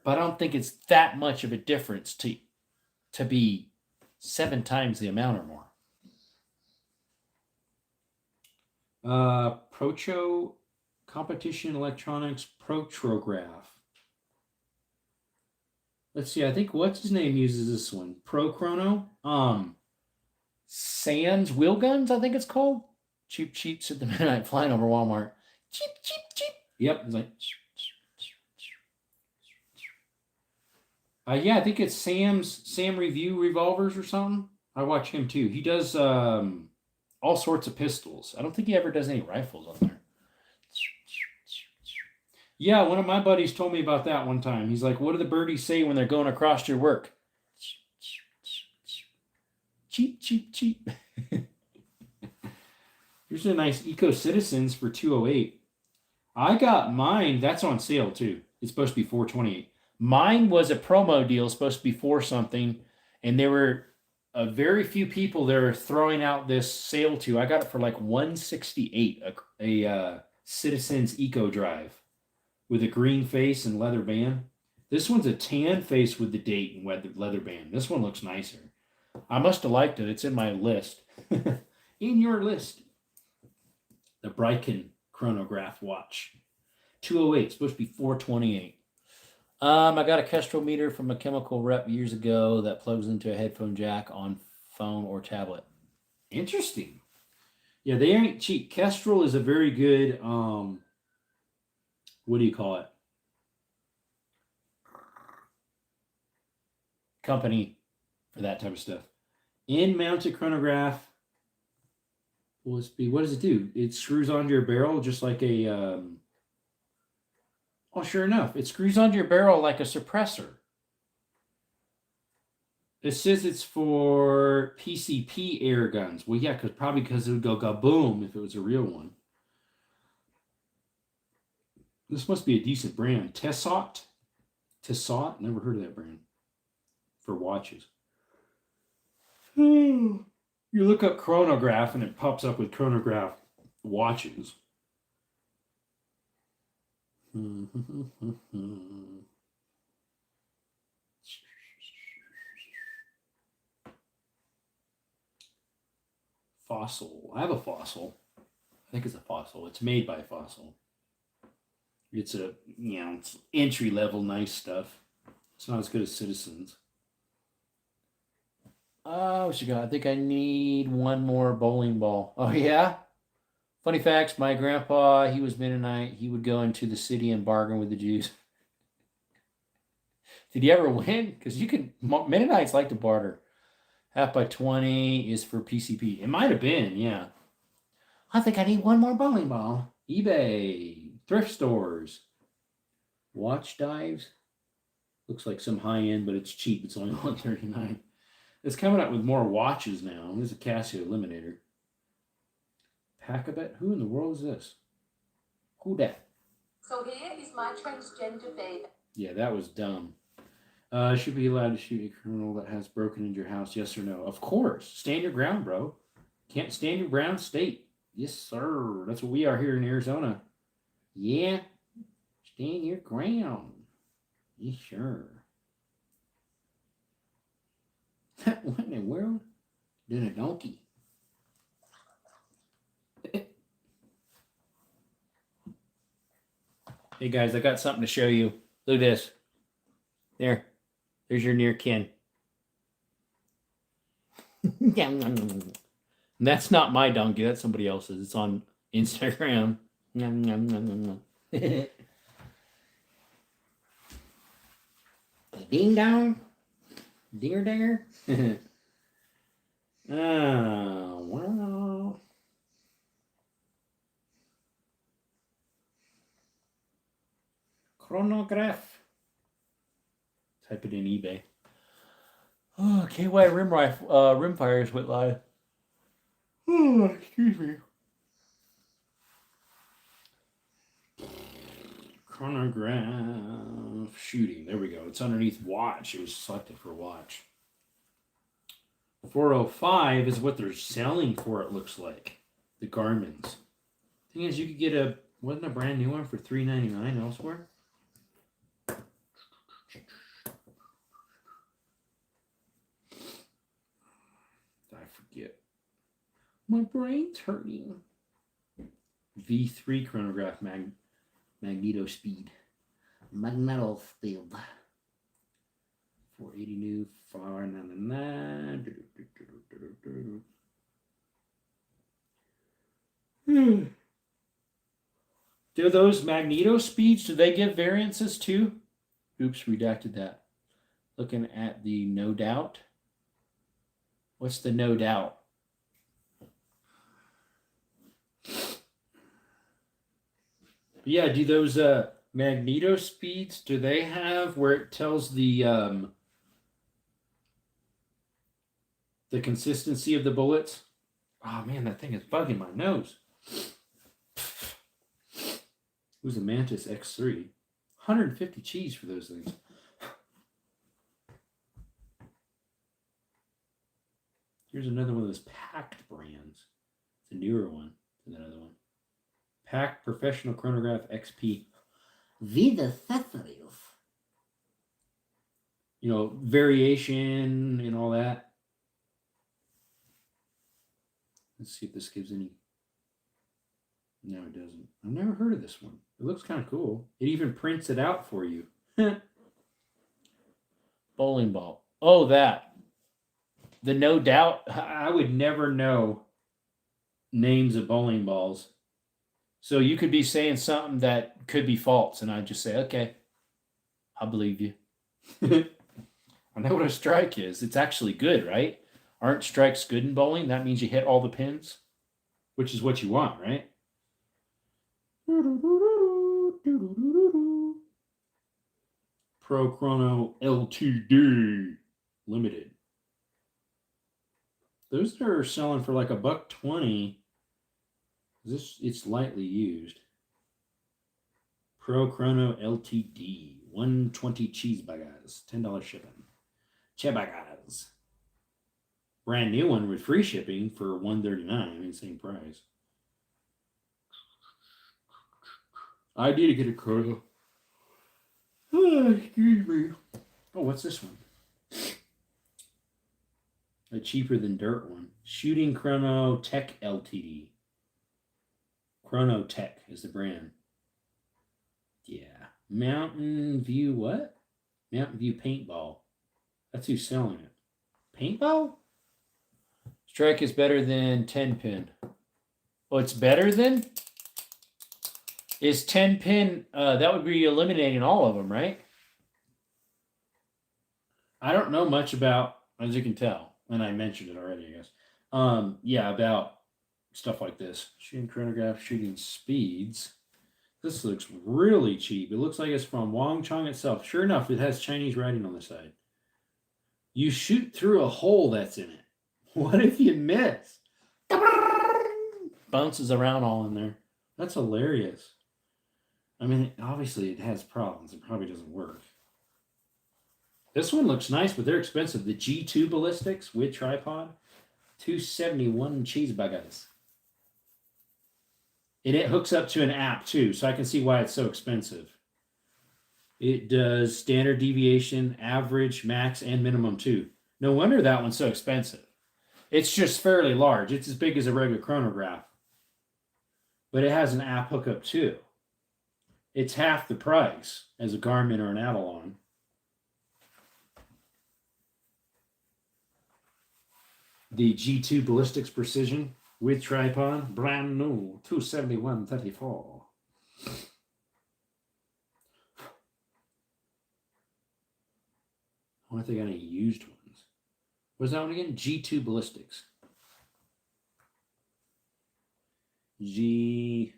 but I don't think it's that much of a difference to be 7 times the amount or more. Procho Competition Electronics Protrograph. Let's see. I think what's his name uses this one. Pro Chrono. Sands Wheel Guns, I think it's called. Cheap, cheap, said the midnight flying over Walmart. Cheap, cheap, cheap. Yep. It's like. Yeah, I think it's Sam Review Revolvers or something. I watch him too. He does all sorts of pistols. I don't think he ever does any rifles on there. Yeah, one of my buddies told me about that one time. He's like, what do the birdies say when they're going across your work? Cheap, cheap, cheap. Here's a nice Eco Citizens for $208. I got mine. That's on sale too. It's supposed to be $428. Mine was a promo deal, supposed to be $4 something, and there were a very few people that are throwing out this sale to. I got it for like $168. A Citizens Eco Drive with a green face and leather band. This one's a tan face with the date and leather band. This one looks nicer. I must have liked it. It's in my list. In your list. The Bryken chronograph watch. $208. Supposed to be $428. I got a Kestrel meter from a chemical rep years ago that plugs into a headphone jack on phone or tablet. Interesting. Yeah, they ain't cheap. Kestrel is a very good what do you call it? Company for that type of stuff. In-mounted chronograph. What does it do? It screws onto your barrel just like a... Oh, sure enough. It screws onto your barrel like a suppressor. It says it's for PCP air guns. Well, yeah, probably because it would go kaboom if it was a real one. This must be a decent brand. Tessot? Never heard of that brand. For watches. You look up chronograph and it pops up with chronograph watches. Fossil. I have a Fossil. I think it's a Fossil. It's made by Fossil. It's it's entry level nice stuff. It's not as good as Citizens. Oh, what you got? I think I need one more bowling ball. Oh, yeah? Funny facts, my grandpa, he was Mennonite. He would go into the city and bargain with the Jews. Did he ever win? Because Mennonites like to barter. Half by 20 is for PCP. It might have been, yeah. I think I need one more bowling ball. eBay. Thrift stores. Watch dives. Looks like some high-end, but it's cheap. It's only $139. It's coming up with more watches now. There's a Casio Eliminator. Packabet? Who in the world is this? Who that? So here is my transgender baby. Yeah, that was dumb. Should be allowed to shoot a criminal that has broken into your house, yes or no? Of course. Stand your ground, bro. Can't stand your ground, state. Yes, sir. That's what we are here in Arizona. Yeah. Stand your ground. Yes, sure. What in the world? Doing a donkey. Hey, Hey guys, I got something to show you. Look at this. There's your near kin. That's not my donkey. That's somebody else's. It's on Instagram. Ding dong. Dinger dinger. Wow. Chronograph. Type it in eBay. Oh, KY rimfires went live. Oh, excuse me. Chronograph shooting. There we go. It's underneath watch. It was selected for watch. 405 is what they're selling for, it looks like. The Garmin's. Thing is, you could get wasn't a brand new one for $3.99 elsewhere? I forget. My brain's hurting. V3 chronograph magneto speed. Magneto speed. 480 new. 499. Do those magneto speeds, do they give variances too? Oops, redacted that. Looking at the no doubt. What's the no doubt? Yeah, do those magneto speeds, do they have where it tells the consistency of the bullets? Oh man, that thing is bugging my nose. Who's a Mantis X3? 150 cheese for those things. Here's another one of those Packed brands. It's a newer one. It's another one. Packed Professional Chronograph XP. Vida accessories. You know, variation and all that. Let's see if this gives any. No, it doesn't. I've never heard of this one. It looks kind of cool. It even prints it out for you. Bowling ball. Oh, that. The no doubt. I would never know names of bowling balls. So you could be saying something that could be false, and I'd just say, okay, I believe you. I know what a strike is. It's actually good, right? Aren't strikes good in bowling? That means you hit all the pins, which is what you want, right? Pro Chrono LTD Limited. Those are selling for like $1.20. It's lightly used. Pro Chrono LTD 120 cheese bagas, $10 shipping. Chebagas. Brand new one with free shipping for $139. I mean, same price. I need to get a chrono. Oh, excuse me. Oh, what's this one? A cheaper than dirt one. Shooting Chrono Tech Ltd. Chrono Tech is the brand. Yeah. Mountain View what? Mountain View Paintball. That's who's selling it. Paintball? Strike is better than 10 pin. Oh, it's better than? Is 10 pin, that would be eliminating all of them, right? I don't know much about, as you can tell, and I mentioned it already, I guess. Yeah, about stuff like this. Shooting chronograph, shooting speeds. This looks really cheap. It looks like it's from Wang Chong itself. Sure enough, it has Chinese writing on the side. You shoot through a hole that's in it. What if you miss? Bounces around all in there. That's hilarious. I mean, obviously it has problems. It probably doesn't work. This one looks nice, but they're expensive. The G2 ballistics with tripod, $271 cheese bagas. And it hooks up to an app too, so I can see why it's so expensive. It does standard deviation, average, max, and minimum too. No wonder that one's so expensive. It's just fairly large. It's as big as a regular chronograph. But it has an app hookup too. it's half the price as a Garmin or an Avalon. The G2 Ballistics Precision with tripod, brand new, $271.34. I wonder if they got any used ones. What's that one again? G2 Ballistics. G2.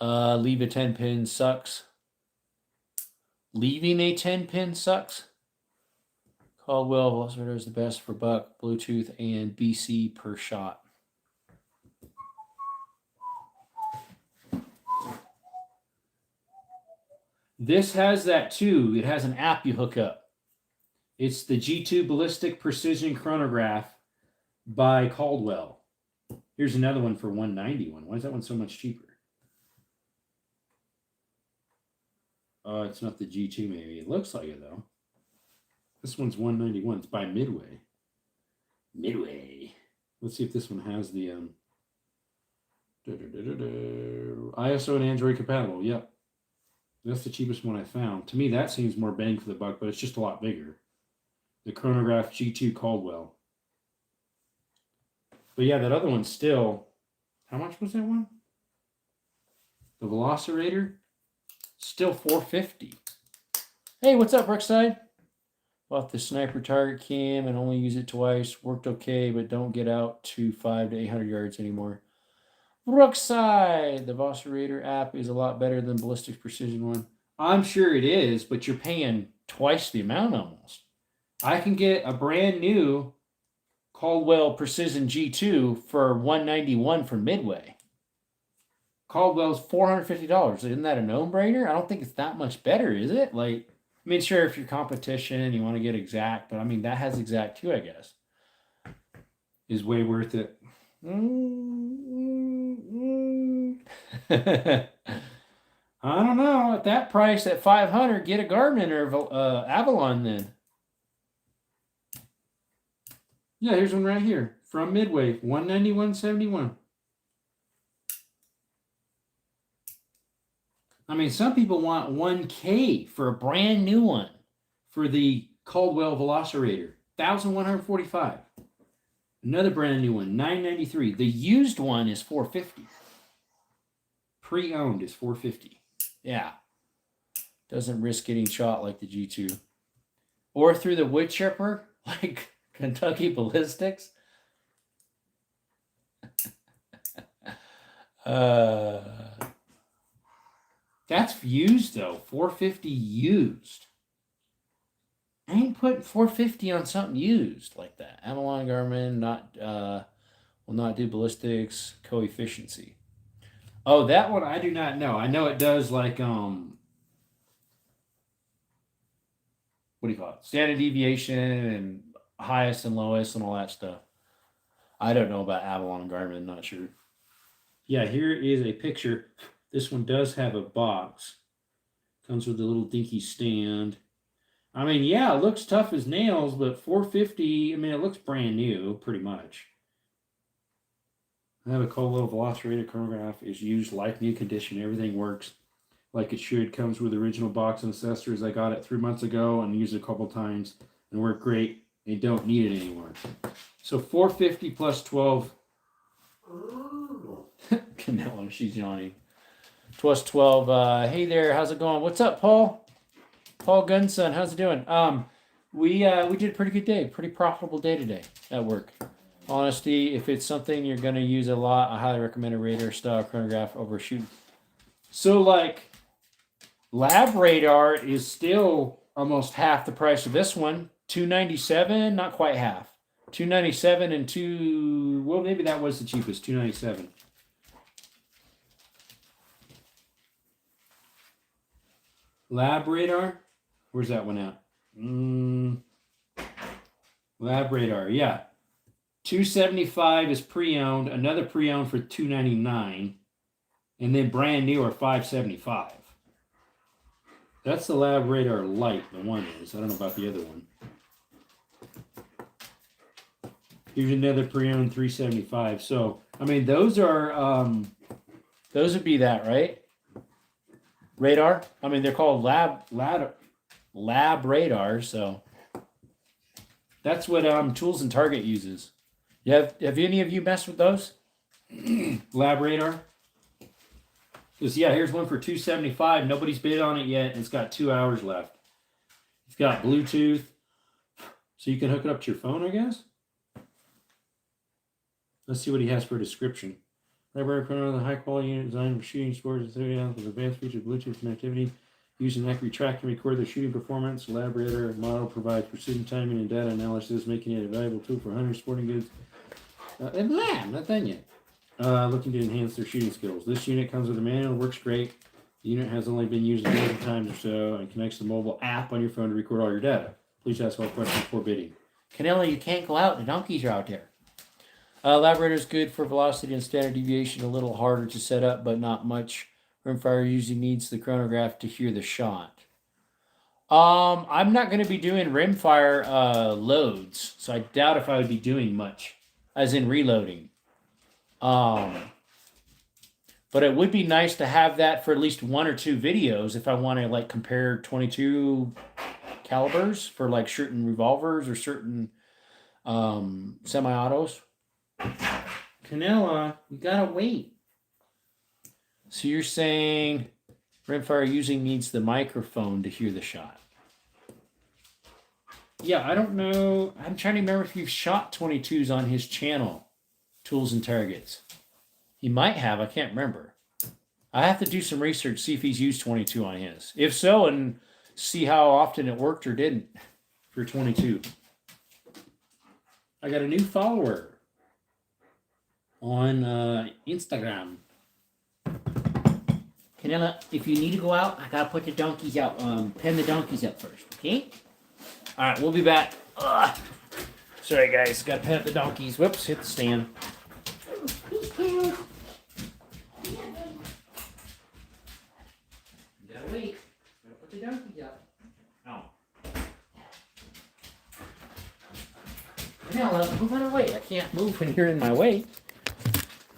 Leave a 10-pin sucks. Leaving a 10-pin sucks. Caldwell Velociraptor is the best for buck, Bluetooth, and BC per shot. This has that too. It has an app you hook up. It's the G2 Ballistic Precision Chronograph by Caldwell. Here's another one for $191. Why is that one so much cheaper? It's not the G2 maybe. It looks like it though. This one's $191. It's by Midway. Midway. Let's see if this one has the ISO and Android compatible. Yep. That's the cheapest one I found. To me, that seems more bang for the buck, but it's just a lot bigger. The Chronograph G2 Caldwell. But yeah, that other one's still... How much was that one? The Velociraptor? Still $450. Hey, what's up, Brookside? Bought the sniper target cam and only use it twice. Worked okay, but don't get out to 500 to 800 yards anymore. Brookside, the Velociraptor app is a lot better than Ballistics Precision one. I'm sure it is, but you're paying Twice the amount almost. I can get a brand new Caldwell Precision G2 for $191 from Midway. Caldwell's $450. Isn't that a no-brainer? I don't think it's that much better, is it? Like, I mean, sure, if you're competition, you want to get exact, but I mean, that has exact too, I guess. is way worth it. I don't know. At that price, at $500, get a Garmin or Avalon then. Yeah, here's one right here from Midway, $191.71. I mean, some people want $1K for a brand new one for the Caldwell Velociraptor, $1,145. Another brand new one, $993. The used one is $450. Pre-owned is $450. Yeah. Doesn't risk getting shot like the G2. Or through the wood chipper, like Kentucky Ballistics. That's used though, $450 used. I ain't putting $450 on something used like that. Avalon Garmin will not do ballistics coefficiency. Oh, that one I do not know. I know it does like what do you call it? Standard deviation and highest and lowest and all that stuff. I don't know about Avalon Garmin, not sure. Yeah, here is a picture. This one does have a box. Comes with a little dinky stand. I mean, yeah, it looks tough as nails, but $450, I mean, it looks brand new, pretty much. I have a Caldwell Velociraptor chronograph. Is used like new condition. Everything works like it should. Comes with original box and accessories. I got it 3 months ago and used it a couple times and worked great. And don't need it anymore. So $450 plus 12. Canelo, she's yawning. Plus 12. Hey there, how's it going? What's up, Paul? Paul Gunson, how's it doing? We did a pretty good day, pretty profitable day today at work. Honesty, if it's something you're going to use a lot, I highly recommend a radar style chronograph over shooting. So like lab radar is still almost half the price of this one. $297, not quite half. $297 and well, maybe that was the cheapest, $297. Lab radar, where's that one at? Lab radar, yeah. $275 is pre-owned, another pre-owned for $299, and then brand new are $575. That's the Lab Radar Lite, the one is. I don't know about the other one. Here's another pre-owned 375. So, I mean, those are Those would be that, right? Radar. I mean, they're called lab radars. So that's what Tools and Target uses. Have any of you messed with those? lab radar. Because yeah, here's one for 275. Nobody's bid on it yet, and it's got 2 hours left. It's got Bluetooth, so you can hook it up to your phone, I guess. Let's see what he has for a description. Library printer with a high quality unit designed for shooting sports and with advanced features Bluetooth connectivity. Using accurate track to record the shooting performance. Lab radar model provides precision timing and data analysis, making it a valuable tool for hunters, sporting goods. Not done yet. Looking to enhance their shooting skills. This unit comes with a manual, works great. The unit has only been used a dozen times or so and connects the mobile app on your phone to record all your data. Please ask all questions before bidding. Canelo, you can't go out. The donkeys are out there. Lab radar is good for velocity and standard deviation. A little harder to set up, but not much. Rimfire usually needs the chronograph to hear the shot. I'm not going to be doing rimfire loads, so I doubt if I would be doing much, as in reloading. But it would be nice to have that for at least 1 or 2 videos if I want to like compare 22 calibers for like certain revolvers or certain semi-autos. Canella, you gotta wait. So you're saying rimfire using needs the microphone to hear the shot. Yeah, I don't know. I'm trying to remember if you've shot 22s on his channel, Tools and Targets. He might have. I can't remember. I have to do some research, see if he's used 22 on his. If so, and see how often it worked or didn't for 22. I got a new follower on Instagram. Canella, if you need to go out, I gotta put the donkeys out. Pen the donkeys up first, okay? All right, we'll be back. Ugh. Sorry, guys, gotta pen up the donkeys. Whoops, hit the stand. You gotta wait. Gotta put the donkeys up. Oh. Canella, move out of the way. I can't move when you're in my way.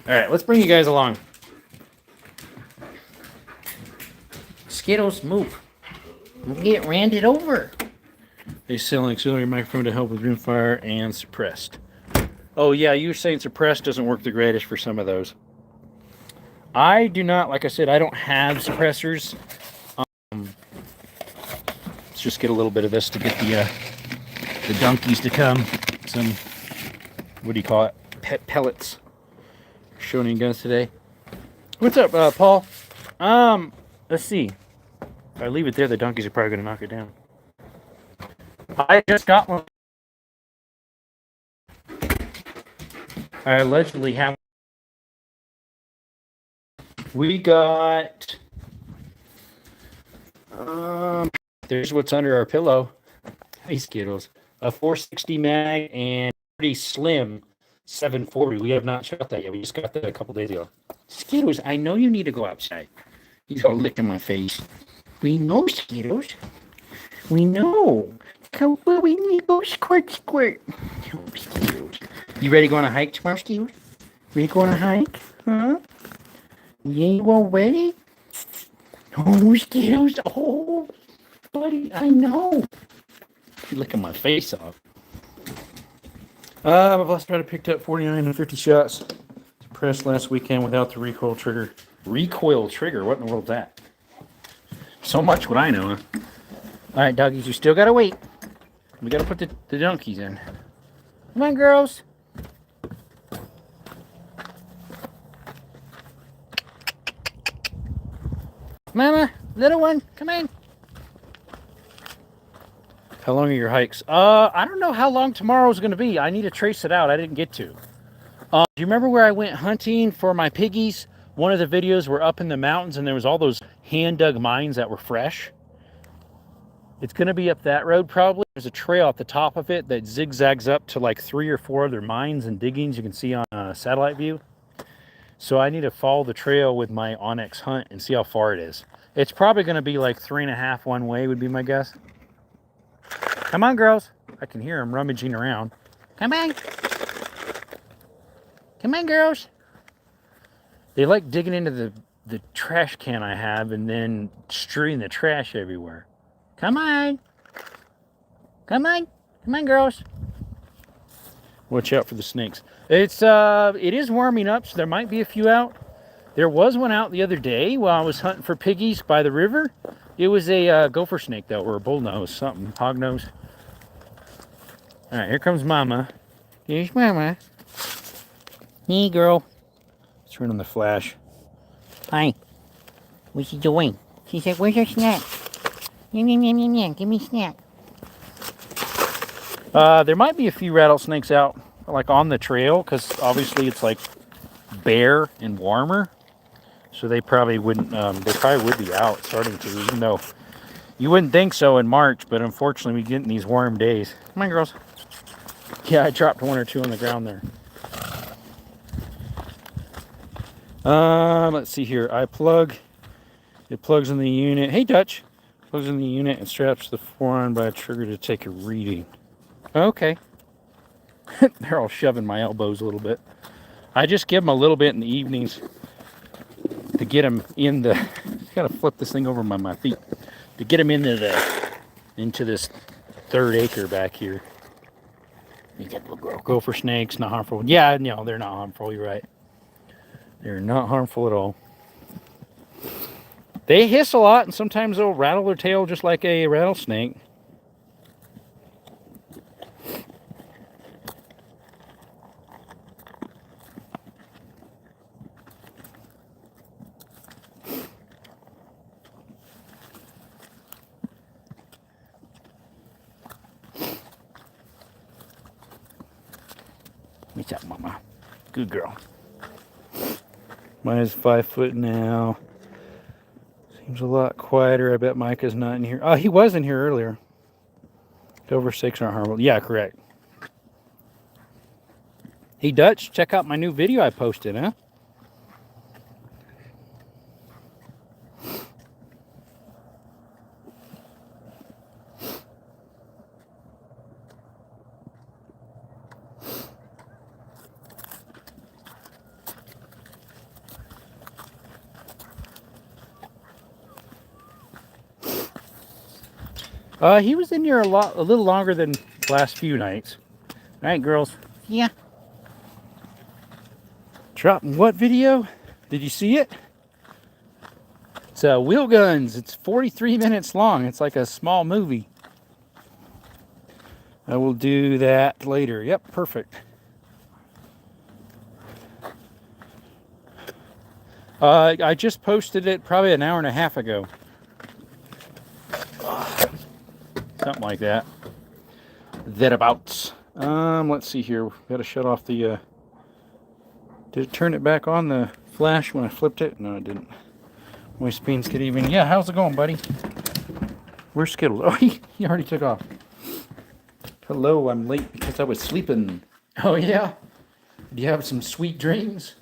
All right, let's bring you guys along. Skittles, move. We'll get randed over. They sell an auxiliary microphone to help with rimfire and suppressed. Oh, yeah, you were saying suppressed doesn't work the greatest for some of those. I do not, like I said, I don't have suppressors. Let's just get a little bit of this to get the donkeys to come. Some, what do you call it? Pet pellets. Showing you guys today. What's up, Paul? Let's see. If I leave it there, the donkeys are probably going to knock it down. I just got one. I allegedly have. We got. There's what's under our pillow. Hey, Skittles. A 460 mag and pretty slim 740. We have not shot that yet. We just got that a couple days ago. Skittles, I know you need to go outside. He's all licking my face. We know, Skittles. We know. Come on, we need to go squirt, squirt. Oh, Skittles. You ready to go on a hike tomorrow, Skittles? Ready to go on a hike? Huh? You all ready? Oh, Skittles. Oh, buddy, I know. You're licking my face off. I've also tried to pick up 49 and 50 shots. Pressed last weekend without the recoil trigger. Recoil trigger? What in the world is that? So much what I know, huh? Alright, doggies, you still gotta wait. We gotta put the donkeys in. Come on, girls. Mama, little one, come in. How long are your hikes? I don't know how long tomorrow's going to be. I need to trace it out. I didn't get to. Do you remember where I went hunting for my piggies? One of the videos were up in the mountains and there was all those hand-dug mines that were fresh. It's going to be up that road probably. There's a trail at the top of it that zigzags up to like 3 or 4 other mines and diggings you can see on a satellite view. So I need to follow the trail with my Onyx hunt and see how far it is. It's probably going to be like 3.5 one way would be my guess. Come on, girls. I can hear them rummaging around. Come on. Come on, girls. They like digging into the trash can I have and then strewing the trash everywhere. Come on. Come on. Come on, girls. Watch out for the snakes. It is warming up, so there might be a few out. There was one out the other day while I was hunting for piggies by the river. It was a gopher snake, though, or a bullnose, something, hognose. All right, here comes Mama. Here's Mama. Hey, girl. Let's turn on the flash. Hi. What's she doing? She said, where's your snack? Yum, yum, yum, yum, yum. Give me a snack. There might be a few rattlesnakes out, like on the trail, because obviously it's like bare and warmer. So they probably wouldn't, they probably would be out starting to, even though you wouldn't think so in March, but unfortunately we get in these warm days. Come on, girls. Yeah, I dropped one or two on the ground there. Let's see here. It plugs in the unit. Hey, Dutch. Plugs in the unit and straps the forearm by a trigger to take a reading. Okay. They're all shoving my elbows a little bit. I just give them a little bit in the evenings to get them in the, gotta flip this thing over by my feet, to get them into this third acre back here. You get gopher snakes, not harmful. Yeah, no, they're not harmful, you're right. They're not harmful at all. They hiss a lot, and sometimes they'll rattle their tail just like a rattlesnake. What's up, Mama? Good girl. Mine is 5 foot now. Seems a lot quieter. I bet Micah's not in here. Oh, he was in here earlier. Gopher snakes aren't harmful. Yeah, correct. Hey, Dutch, check out my new video I posted, huh? He was in here a little longer than the last few nights. All right, girls. Yeah. Dropping what video? Did you see it? It's Wheel Guns. It's 43 minutes long. It's like a small movie. I will do that later. Yep, perfect. I just posted it probably an hour and a half ago. Something like that. Thereabouts. Let's see here. Got to shut off the. Did it turn it back on the flash when I flipped it? No, it didn't. My speeds get even. Yeah, how's it going, buddy? Where's Skittles? Oh, he already took off. Hello, I'm late because I was sleeping. Oh, yeah? Do you have some sweet dreams?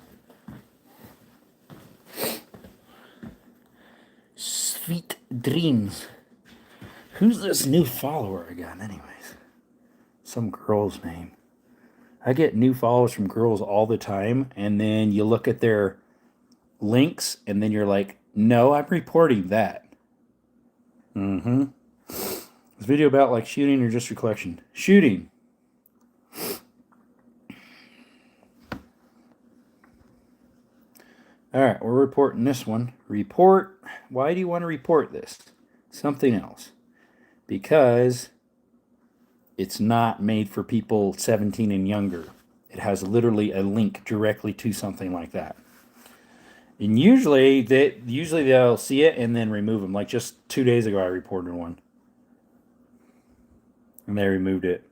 Sweet dreams. Who's this new follower I got, anyways? Some girl's name. I get new followers from girls all the time, and then you look at their links, and then you're like, no, I'm reporting that. Mm-hmm. This video about like shooting or just your collection? Shooting. All right, we're reporting this one. Report. Why do you want to report this? Something else. Because it's not made for people 17 and younger. It has literally a link directly to something like that. And usually they'll see it and then remove them. Like just 2 days ago, I reported one. And they removed it.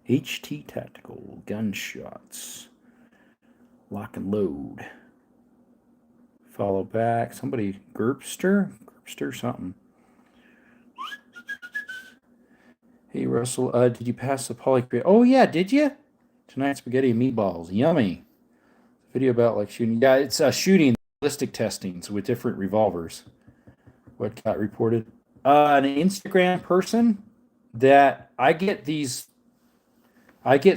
HT Tactical Gunshots. Lock and load. Follow back. Somebody, Gerpster something. Hey, Russell, did you pass the polycreate? Oh, yeah, did you? Tonight, spaghetti and meatballs. Yummy. Video about, like, shooting. Yeah, it's shooting ballistic testings with different revolvers. What got reported? an Instagram person that I get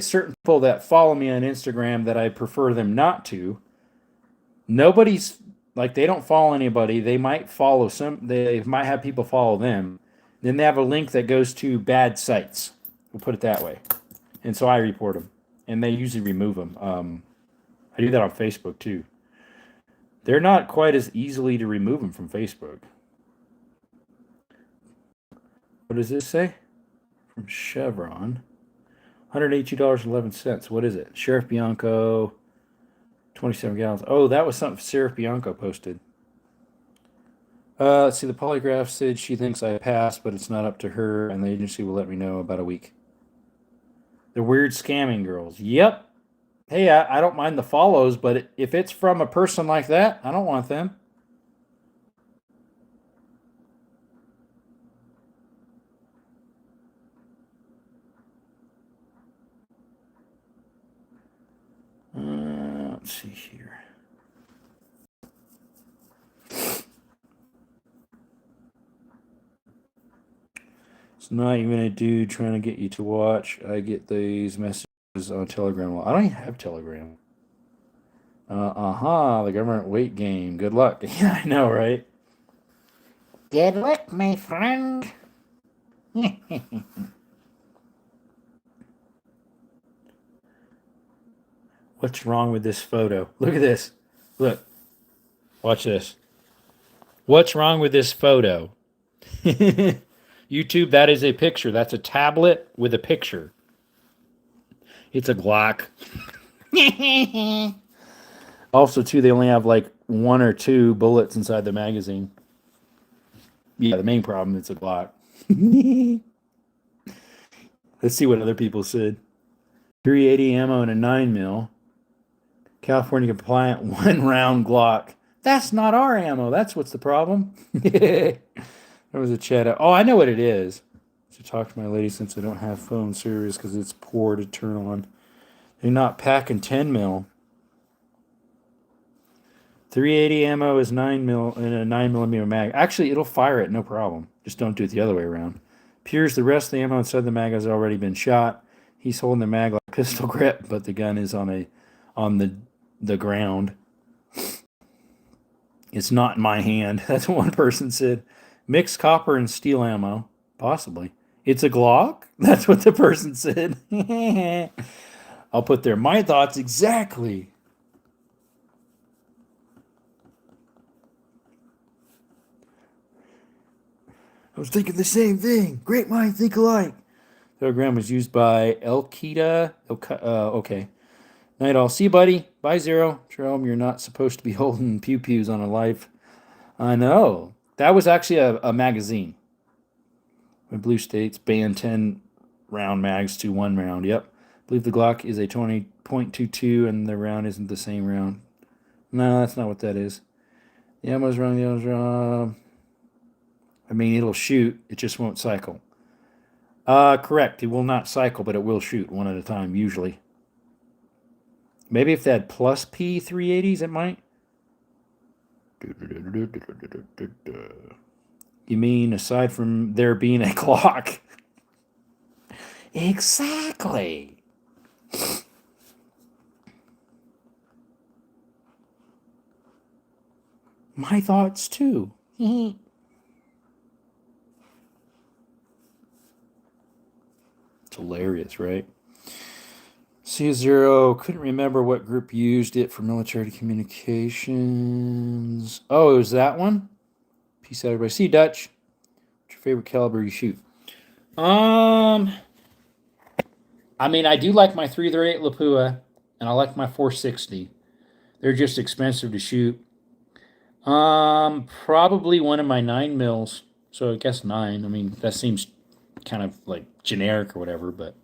certain people that follow me on Instagram that I prefer them not to. Nobody's like, they don't follow anybody. They might follow they might have people follow them. Then they have a link that goes to bad sites. We'll put it that way. And so I report them, and they usually remove them. I do that on Facebook too. They're not quite as easily to remove them from Facebook. What does this say? From Chevron. $182.11. What is it? Sheriff Bianco, 27 gallons. Oh, that was something Sheriff Bianco posted. Let's see. The polygraph said she thinks I passed, but it's not up to her, and the agency will let me know about a week. The weird scamming girls. Yep. Hey, I don't mind the follows, but if it's from a person like that, I don't want them. Let's see here. It's not even a dude trying to get you to watch. I get these messages on Telegram. I don't even have Telegram. The government weight gain. Good luck. Yeah, I know, right? Good luck, my friend. What's wrong with this photo? Look at this. Look. Watch this. What's wrong with this photo? YouTube, that is a picture. That's a tablet with a picture. It's a Glock. Also, too, they only have like 1 or 2 bullets inside the magazine. Yeah, the main problem, it's a Glock. Let's see what other people said. 380 ammo and a 9mm. California compliant 1-round Glock. That's not our ammo. That's what's the problem. There was a chat out. Oh, I know what it is. To talk to my lady since I don't have phone service because it's poor to turn on. They're not packing 10mm. 380 ammo is 9mm and a 9mm mag. Actually, it'll fire it, no problem. Just don't do it the other way around. Appears the rest of the ammo inside the mag has already been shot. He's holding the mag like pistol grip, but the gun is on the ground. It's not in my hand. That's what one person said. Mixed copper and steel ammo. Possibly. It's a Glock? That's what the person said. I'll put there. My thoughts exactly. I was thinking the same thing. Great minds think alike. The telegram was used by Elkita. Okay. Night all. See you, buddy. Bye, Zero. Jerome, you're not supposed to be holding pew-pews on a live. I know. That was actually a magazine. When Blue States banned 10 round mags to 1 round. Yep. I believe the Glock is a 20.22 and the round isn't the same round. No, that's not what that is. The ammo's wrong. The ammo's wrong. I mean, it'll shoot. It just won't cycle. Correct. It will not cycle, but it will shoot one at a time, usually. Maybe if they had plus P 380s, it might. You mean aside from there being a clock? Exactly. My thoughts too. It's hilarious, right? C0, couldn't remember what group used it for military communications. Oh, it was that one? Peace out, everybody. See, Dutch. What's your favorite caliber you shoot? I mean, I do like my 338 Lapua, and I like my 460. They're just expensive to shoot. Probably one of my 9mm. So I guess 9. I mean, that seems kind of like generic or whatever, but...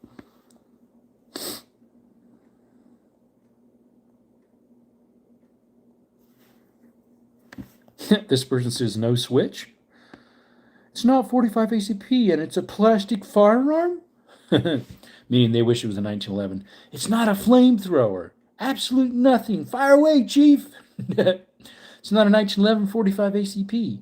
This person says no switch. It's not 45 ACP and it's a plastic firearm? Meaning they wish it was a 1911. It's not a flamethrower. Absolute nothing. Fire away, Chief. It's not a 1911 45 ACP.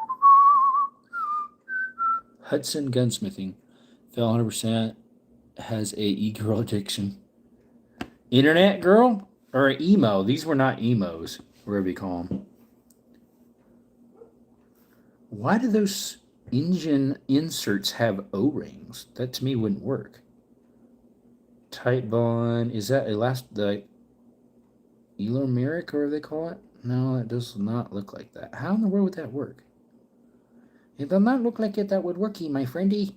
Hudson Gunsmithing. Fell 100%. Has a e-girl addiction. Internet girl? Or emo. These were not emos. Whatever you call them. Why do those engine inserts have O-rings? That to me wouldn't work. Tight bond. Is that the elomeric, or they call it? No, that does not look like that. How in the world would that work? It does not look like that would worky, my friendy.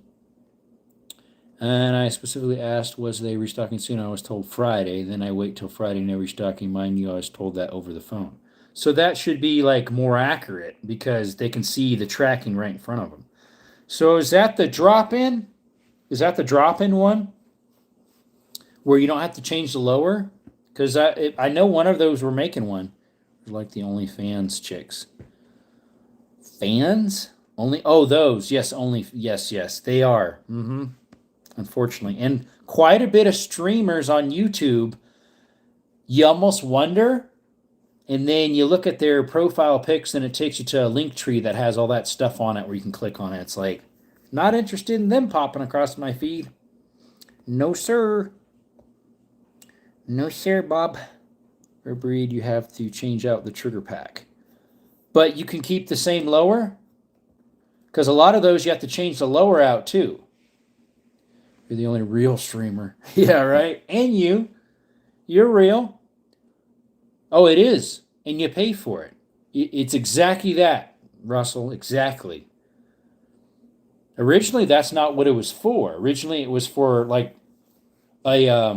And I specifically asked, was they restocking soon? I was told Friday. Then I wait till Friday and they're restocking. Mind you, I was told that over the phone. So that should be like more accurate because they can see the tracking right in front of them. So is that the drop-in? Is that the drop-in one? Where you don't have to change the lower? Because I know one of those were making one. Like the OnlyFans chicks. Fans? Only? Oh, those. Yes, only. Yes, they are. Mm-hmm. Unfortunately. And quite a bit of streamers on YouTube, you almost wonder. And then you look at their profile pics and it takes you to a link tree that has all that stuff on it where you can click on it. It's like, not interested in them popping across my feed. No, sir. No, sir, Bob. For breed, you have to change out the trigger pack. But you can keep the same lower? Because a lot of those you have to change the lower out too. You're the only real streamer. Yeah, right? And you're real. Oh, it is. And you pay for it. It's exactly that, Russell. Exactly. Originally, that's not what it was for. Originally, it was for like a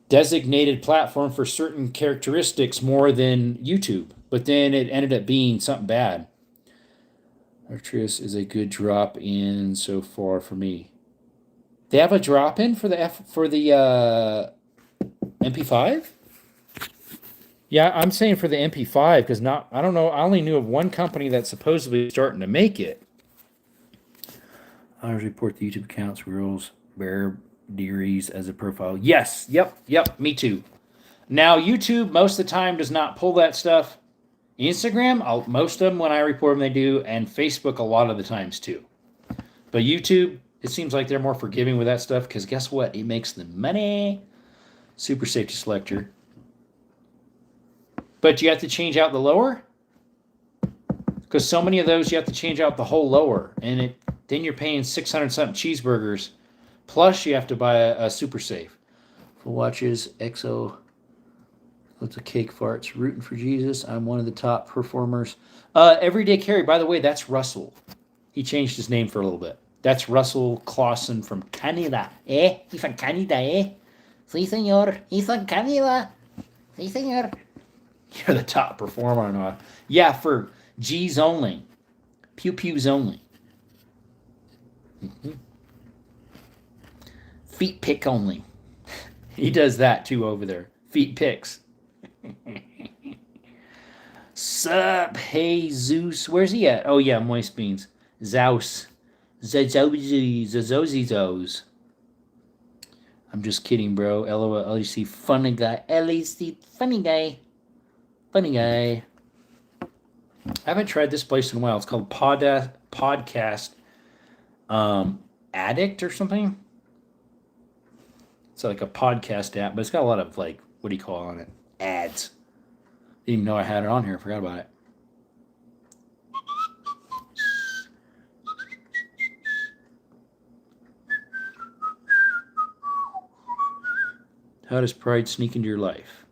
designated platform for certain characteristics more than YouTube. But then it ended up being something bad. Arcturus is a good drop-in so far for me. They have a drop-in for the MP5? Yeah, I'm saying for the MP5 because I don't know. I only knew of one company that's supposedly starting to make it. I report the YouTube accounts, rules, bear dairies as a profile. Yes, yep, me too. Now, YouTube most of the time does not pull that stuff. Instagram, most of them when I report them, they do, and Facebook a lot of the times too. But YouTube, it seems like they're more forgiving with that stuff because guess what? It makes them money. Super safety selector. But you have to change out the lower? Because so many of those, you have to change out the whole lower. And then you're paying 600-something cheeseburgers. Plus, you have to buy a super safe. Full watches, EXO, lots of cake farts, rooting for Jesus. I'm one of the top performers. Everyday Carry, by the way, that's Russell. He changed his name for a little bit. That's Russell Clausen from Canada. He's from Canada, Sí, señor. He's from Canada. Sí, señor. You're the top performer or not. Yeah, for G's only. Pew-pews only. Mm-hmm. Feet pick only. He does that too over there. Feet picks. Sup, hey Zeus. Where's he at? Oh yeah, Moist Beans. Zeus. Zazozizos. I'm just kidding, bro. LOL, LEC, funny guy. LEC, funny guy. Funny guy. I haven't tried this place in a while. It's called Podcast Addict or something. It's like a podcast app, but it's got a lot of like, what do you call on it? Ads. Didn't even know I had it on here. I forgot about it. How does pride sneak into your life?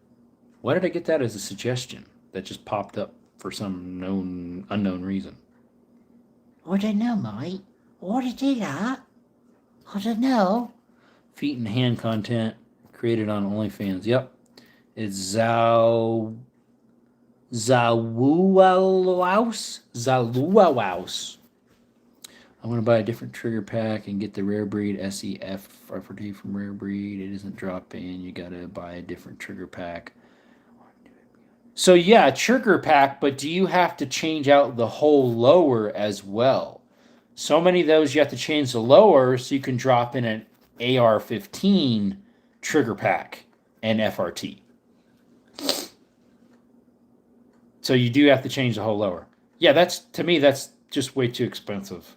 Why did I get that as a suggestion that just popped up for some unknown reason? I don't know, mate. Why did you do that? I don't know. Feet and hand content created on OnlyFans. Yep. It's Zaluawaus. Zaluawaus. I want to buy a different trigger pack and get the rare breed SEF FRT from rare breed. It isn't drop in. You got to buy a different trigger pack. So yeah, trigger pack, but do you have to change out the whole lower as well? So many of those you have to change the lower so you can drop in an AR-15 trigger pack and FRT. So you do have to change the whole lower. Yeah, to me, that's just way too expensive.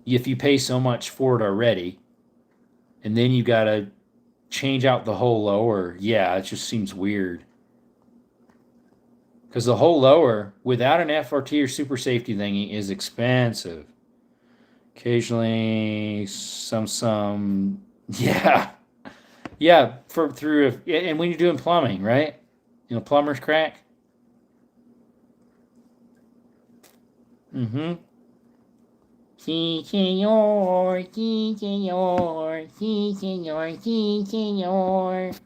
if you pay so much for it already, and then you got to change out the whole lower. Yeah, it just seems weird. Because the whole lower, without an FRT or super safety thingy, is expensive. Occasionally, yeah. Yeah, and when you're doing plumbing, right? You know, plumber's crack. Mm-hmm. Sí, señor. Sí, señor. Sí, señor. Sí, señor.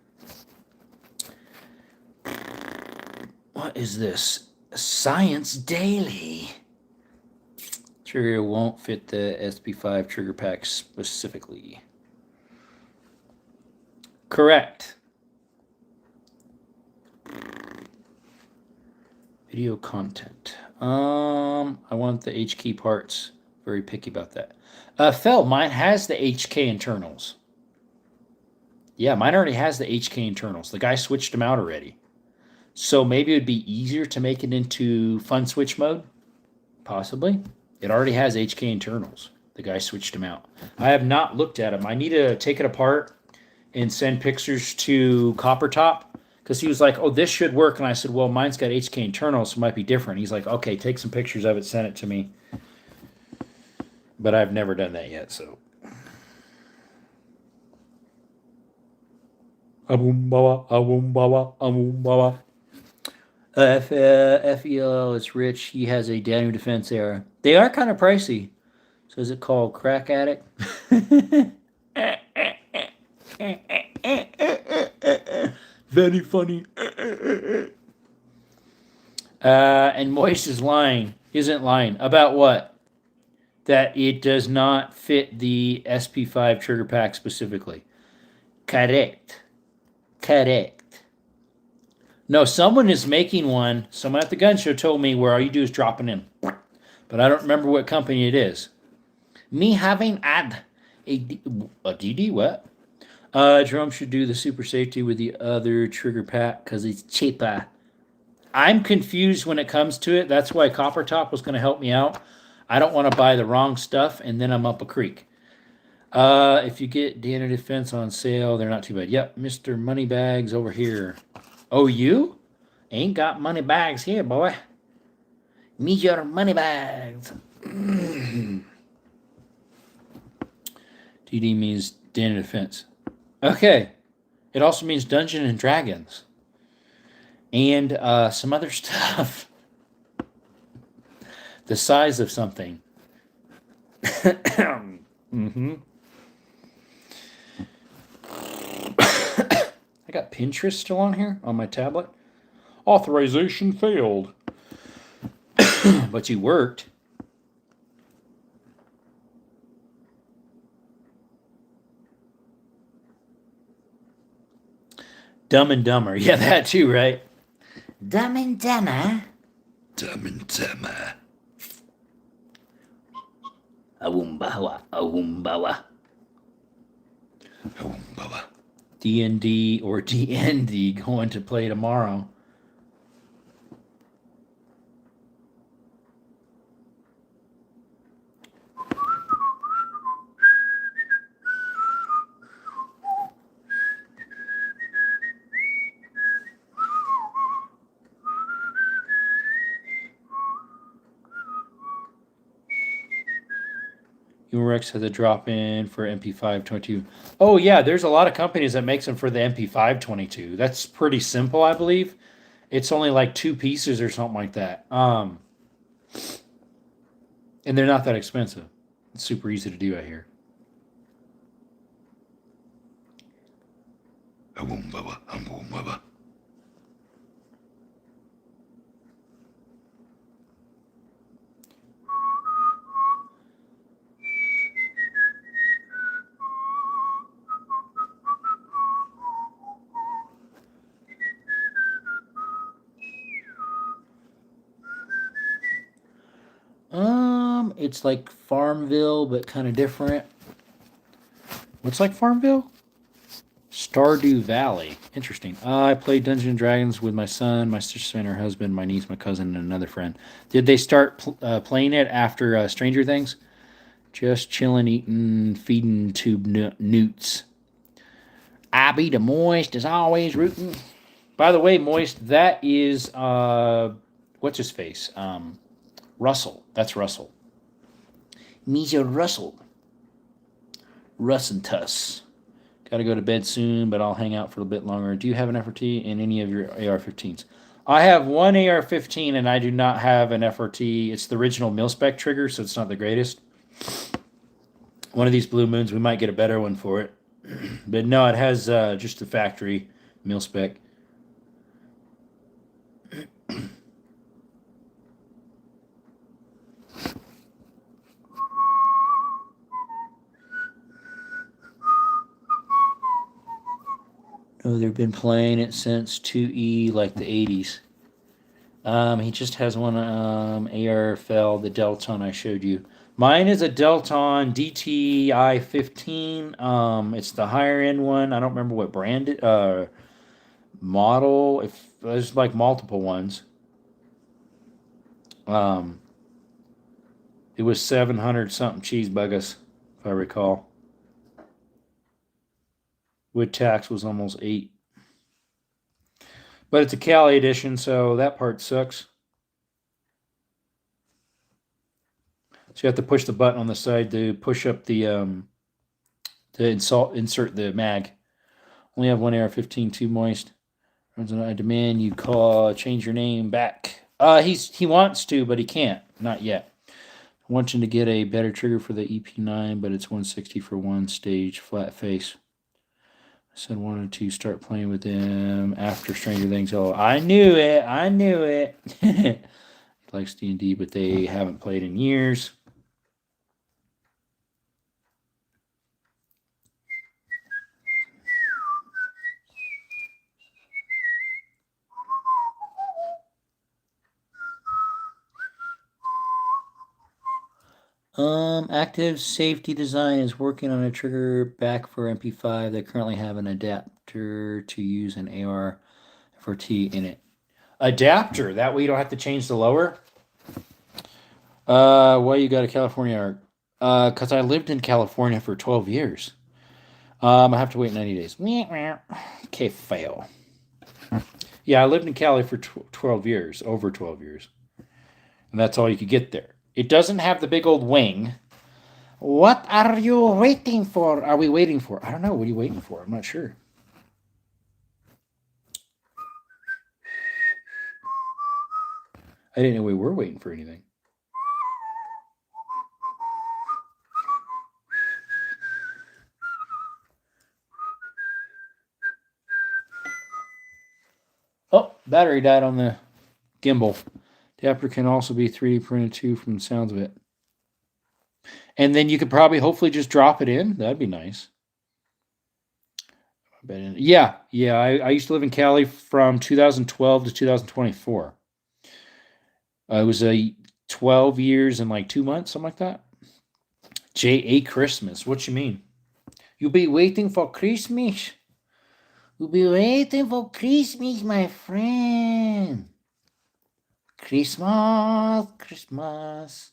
What is this? Science Daily. Trigger won't fit the SP5 trigger pack specifically. Correct. Video content. I want the HK parts. Very picky about that. Phil, mine has the HK internals. Yeah, mine already has the HK internals. The guy switched them out already. So maybe it would be easier to make it into fun switch mode. Possibly. It already has HK internals. The guy switched them out. I have not looked at them. I need to take it apart and send pictures to Copper Top because he was like, oh, this should work. And I said, well, mine's got HK internals, so it might be different. He's like, okay, take some pictures of it, send it to me. But I've never done that yet, so. FEL is rich. He has a Daniel Defense era. They are kind of pricey. So is it called Crack Addict? Very funny. And Moist is lying. Isn't lying. About what? That it does not fit the SP5 trigger pack specifically. Correct. No, someone is making one. Someone at the gun show told me where all you do is drop it in. But I don't remember what company it is. Me having a DD what? Jerome should do the super safety with the other trigger pack because it's cheaper. I'm confused when it comes to it. That's why Copper Top was going to help me out. I don't want to buy the wrong stuff and then I'm up a creek. If you get Dana Defense on sale, they're not too bad. Yep, Mr. Moneybags over here. Oh, you? Ain't got money bags here, boy. Need your money bags. DD means Dana Defense. Okay. It also means Dungeons and Dragons. And some other stuff. The size of something. Mm-hmm. I got Pinterest still on here on my tablet. Authorization failed. But you worked. Dumb and Dumber. Yeah, that too, right? Dumb and Dumber. Dumb and Dumber. Awumbawa. Awumbawa. Awumbawa. D&D or D&D going to play tomorrow. Rex has a drop-in for MP522. Oh, yeah, there's a lot of companies that makes them for the MP522. That's pretty simple, I believe. It's only like 2 pieces or something like that. And they're not that expensive. It's super easy to do, I hear. It's like Farmville, but kind of different. What's like Farmville? Stardew Valley. Interesting. I played Dungeons and Dragons with my son, my sister and her husband, my niece, my cousin, and another friend. Did they start playing it after Stranger Things? Just chilling, eating, feeding tube newts. I be the Moist as always rooting. By the way, Moist, that is what's his face? Russell. That's Russell. Misha Russell. Russ and Tuss. Got to go to bed soon, but I'll hang out for a bit longer. Do you have an FRT in any of your AR-15s? I have one AR-15, and I do not have an FRT. It's the original mil-spec trigger, so it's not the greatest. One of these blue moons, we might get a better one for it. But no, it has just the factory mil-spec. Oh, they've been playing it since 2E, like the 80s. He just has one AR-FL, the Delton I showed you. Mine is a Delton DTI 15. It's the higher end one. I don't remember what brand model. If there's like multiple ones. It was 700 something cheese buggers, if I recall. With tax was almost 8. But it's a Cali edition, so that part sucks. So you have to push the button on the side to push up the to insert the mag. Only have one AR-15, too moist. I demand you change your name back. He wants to, but he can't. Not yet. I want him to get a better trigger for the EP9, but it's 160 for one stage flat face. I said wanted to start playing with them after Stranger Things. Oh, I knew it. I knew it. He likes D&D, but they haven't played in years. Active Safety Design is working on a trigger back for MP5. They currently have an adapter to use an AR-FRT in it. Adapter? That way you don't have to change the lower? Why you got a California art? Because I lived in California for 12 years. I have to wait 90 days. Okay, fail. Yeah, I lived in Cali for 12 years, over 12 years. And that's all you could get there. It doesn't have the big old wing. What are you waiting for? Are we waiting for? I don't know. What are you waiting for? I'm not sure. I didn't know we were waiting for anything. Oh, battery died on the gimbal. Adapter can also be 3D printed too from the sounds of it. And then you could probably hopefully just drop it in. That'd be nice. Yeah. I used to live in Cali from 2012 to 2024. It was 12 years and like 2 months, something like that. J.A. Christmas. What you mean? You'll be waiting for Christmas? You'll be waiting for Christmas, my friend. Christmas, Christmas.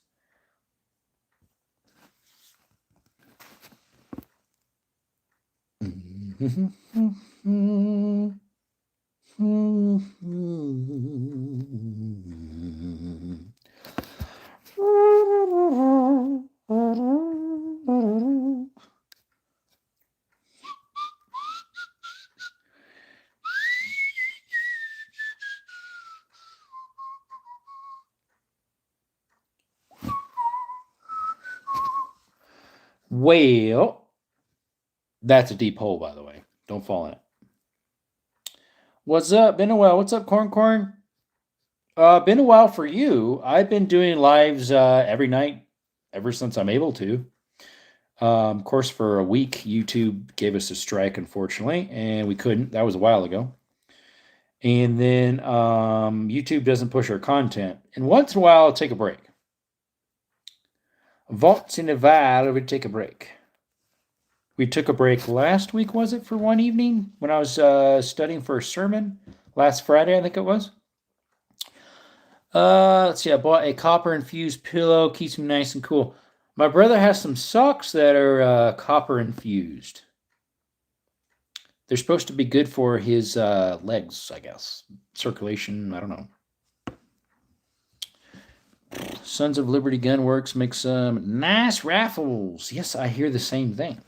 Well, that's a deep hole, by the way. Don't fall in it. What's up? Been a while. What's up, Corn? Been a while for you. I've been doing lives every night ever since I'm able to. Of course, for a week, YouTube gave us a strike, unfortunately, and we couldn't. That was a while ago. And then YouTube doesn't push our content. And once in a while, I'll take a break. Once in a while, we take a break. We took a break last week, was it, for one evening when I was studying for a sermon? Last Friday, I think it was. Let's see, I bought a copper-infused pillow. Keeps me nice and cool. My brother has some socks that are copper infused. They're supposed to be good for his legs, I guess. Circulation, I don't know. Sons of Liberty Gunworks makes some nice rifles. Yes, I hear the same thing.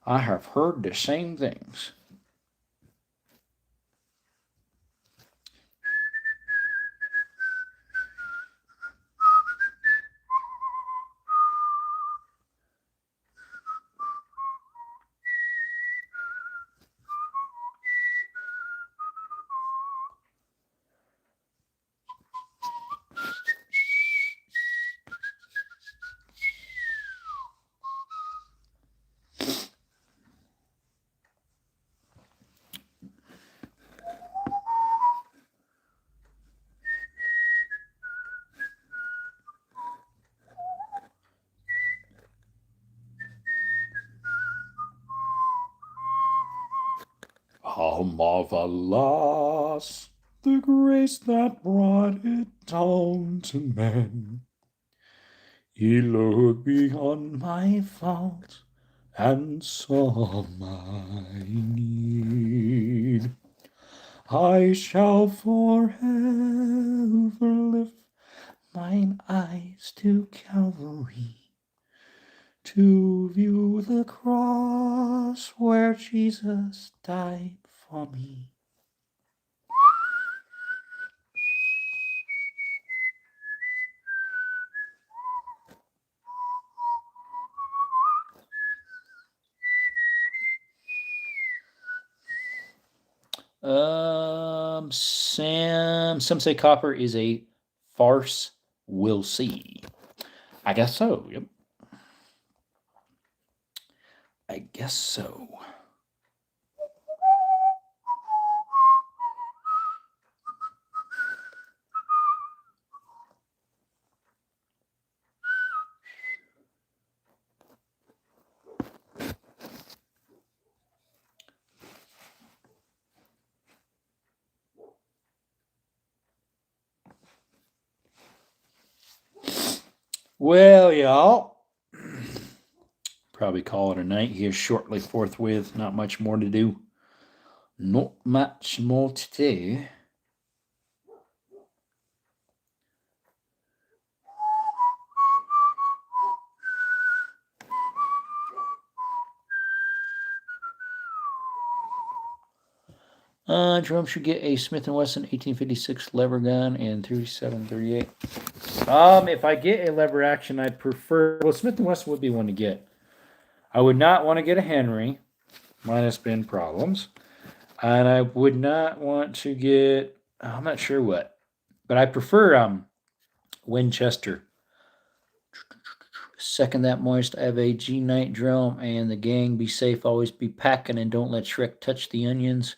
I have heard the same things. How marvelous the grace that brought it down to men. He looked beyond my fault and saw my need. I shall forever lift mine eyes to Calvary, to view the cross where Jesus died for me. Some say copper is a farce. We'll see. I guess so. Yep. I guess so. Well, y'all, probably call it a night here shortly, forthwith. Not much more to do. Not much more to do. Jerome should get a Smith & Wesson 1856 lever gun and 3738. If I get a lever action, I'd prefer... Well, Smith & Wesson would be one to get. I would not want to get a Henry. Mine has been problems. And I would not want to get... I'm not sure what. But I prefer Winchester. Second that moist. I have a G Night drum and the gang. Be safe, always be packing, and don't let Shrek touch the onions.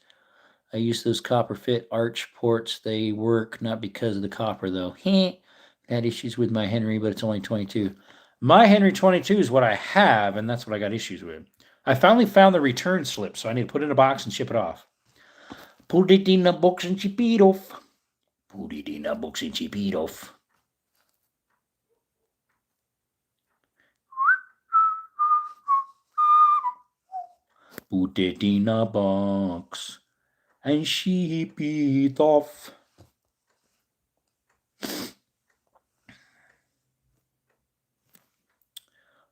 I use those copper fit arch ports. They work, not because of the copper, though. Had issues with my Henry, but it's only 22. My Henry 22 is what I have, and that's what I got issues with. I finally found the return slip, so I need to put it in a box and ship it off. Put it in a box and ship it off. Put it in a box and ship it off. Put it in a box and ship it off.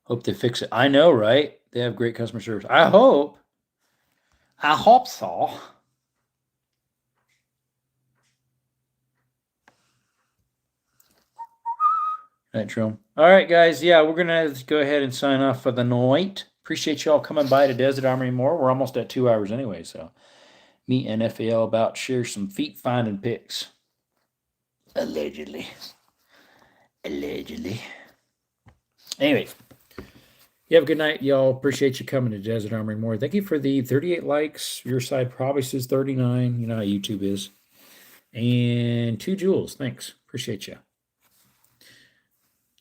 Hope they fix it. I know, right? They have great customer service. I hope. I hope so. Right, Jerome. All right, guys. Yeah, we're going to go ahead and sign off for the night. Appreciate y'all coming by to Desert Armory more. We're almost at 2 hours anyway, so me and FAL about share some feet finding pics. Allegedly. Anyway, you have a good night, y'all. Appreciate you coming to Desert Armory more. Thank you for the 38 likes. Your side probably says 39. You know how YouTube is. And 2 jewels. Thanks. Appreciate you.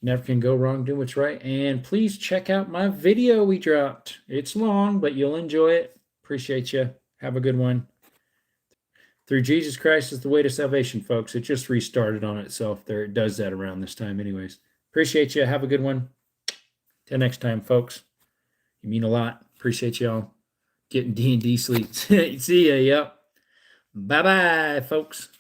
Never can go wrong doing what's right. And please check out my video we dropped. It's long, but you'll enjoy it. Appreciate you. Have a good one. Through Jesus Christ is the way to salvation, folks. It just restarted on itself there. It does that around this time anyways. Appreciate you. Have a good one. Till next time, folks. You mean a lot. Appreciate y'all getting D&D sleep. See ya. Yep. Bye-bye, folks.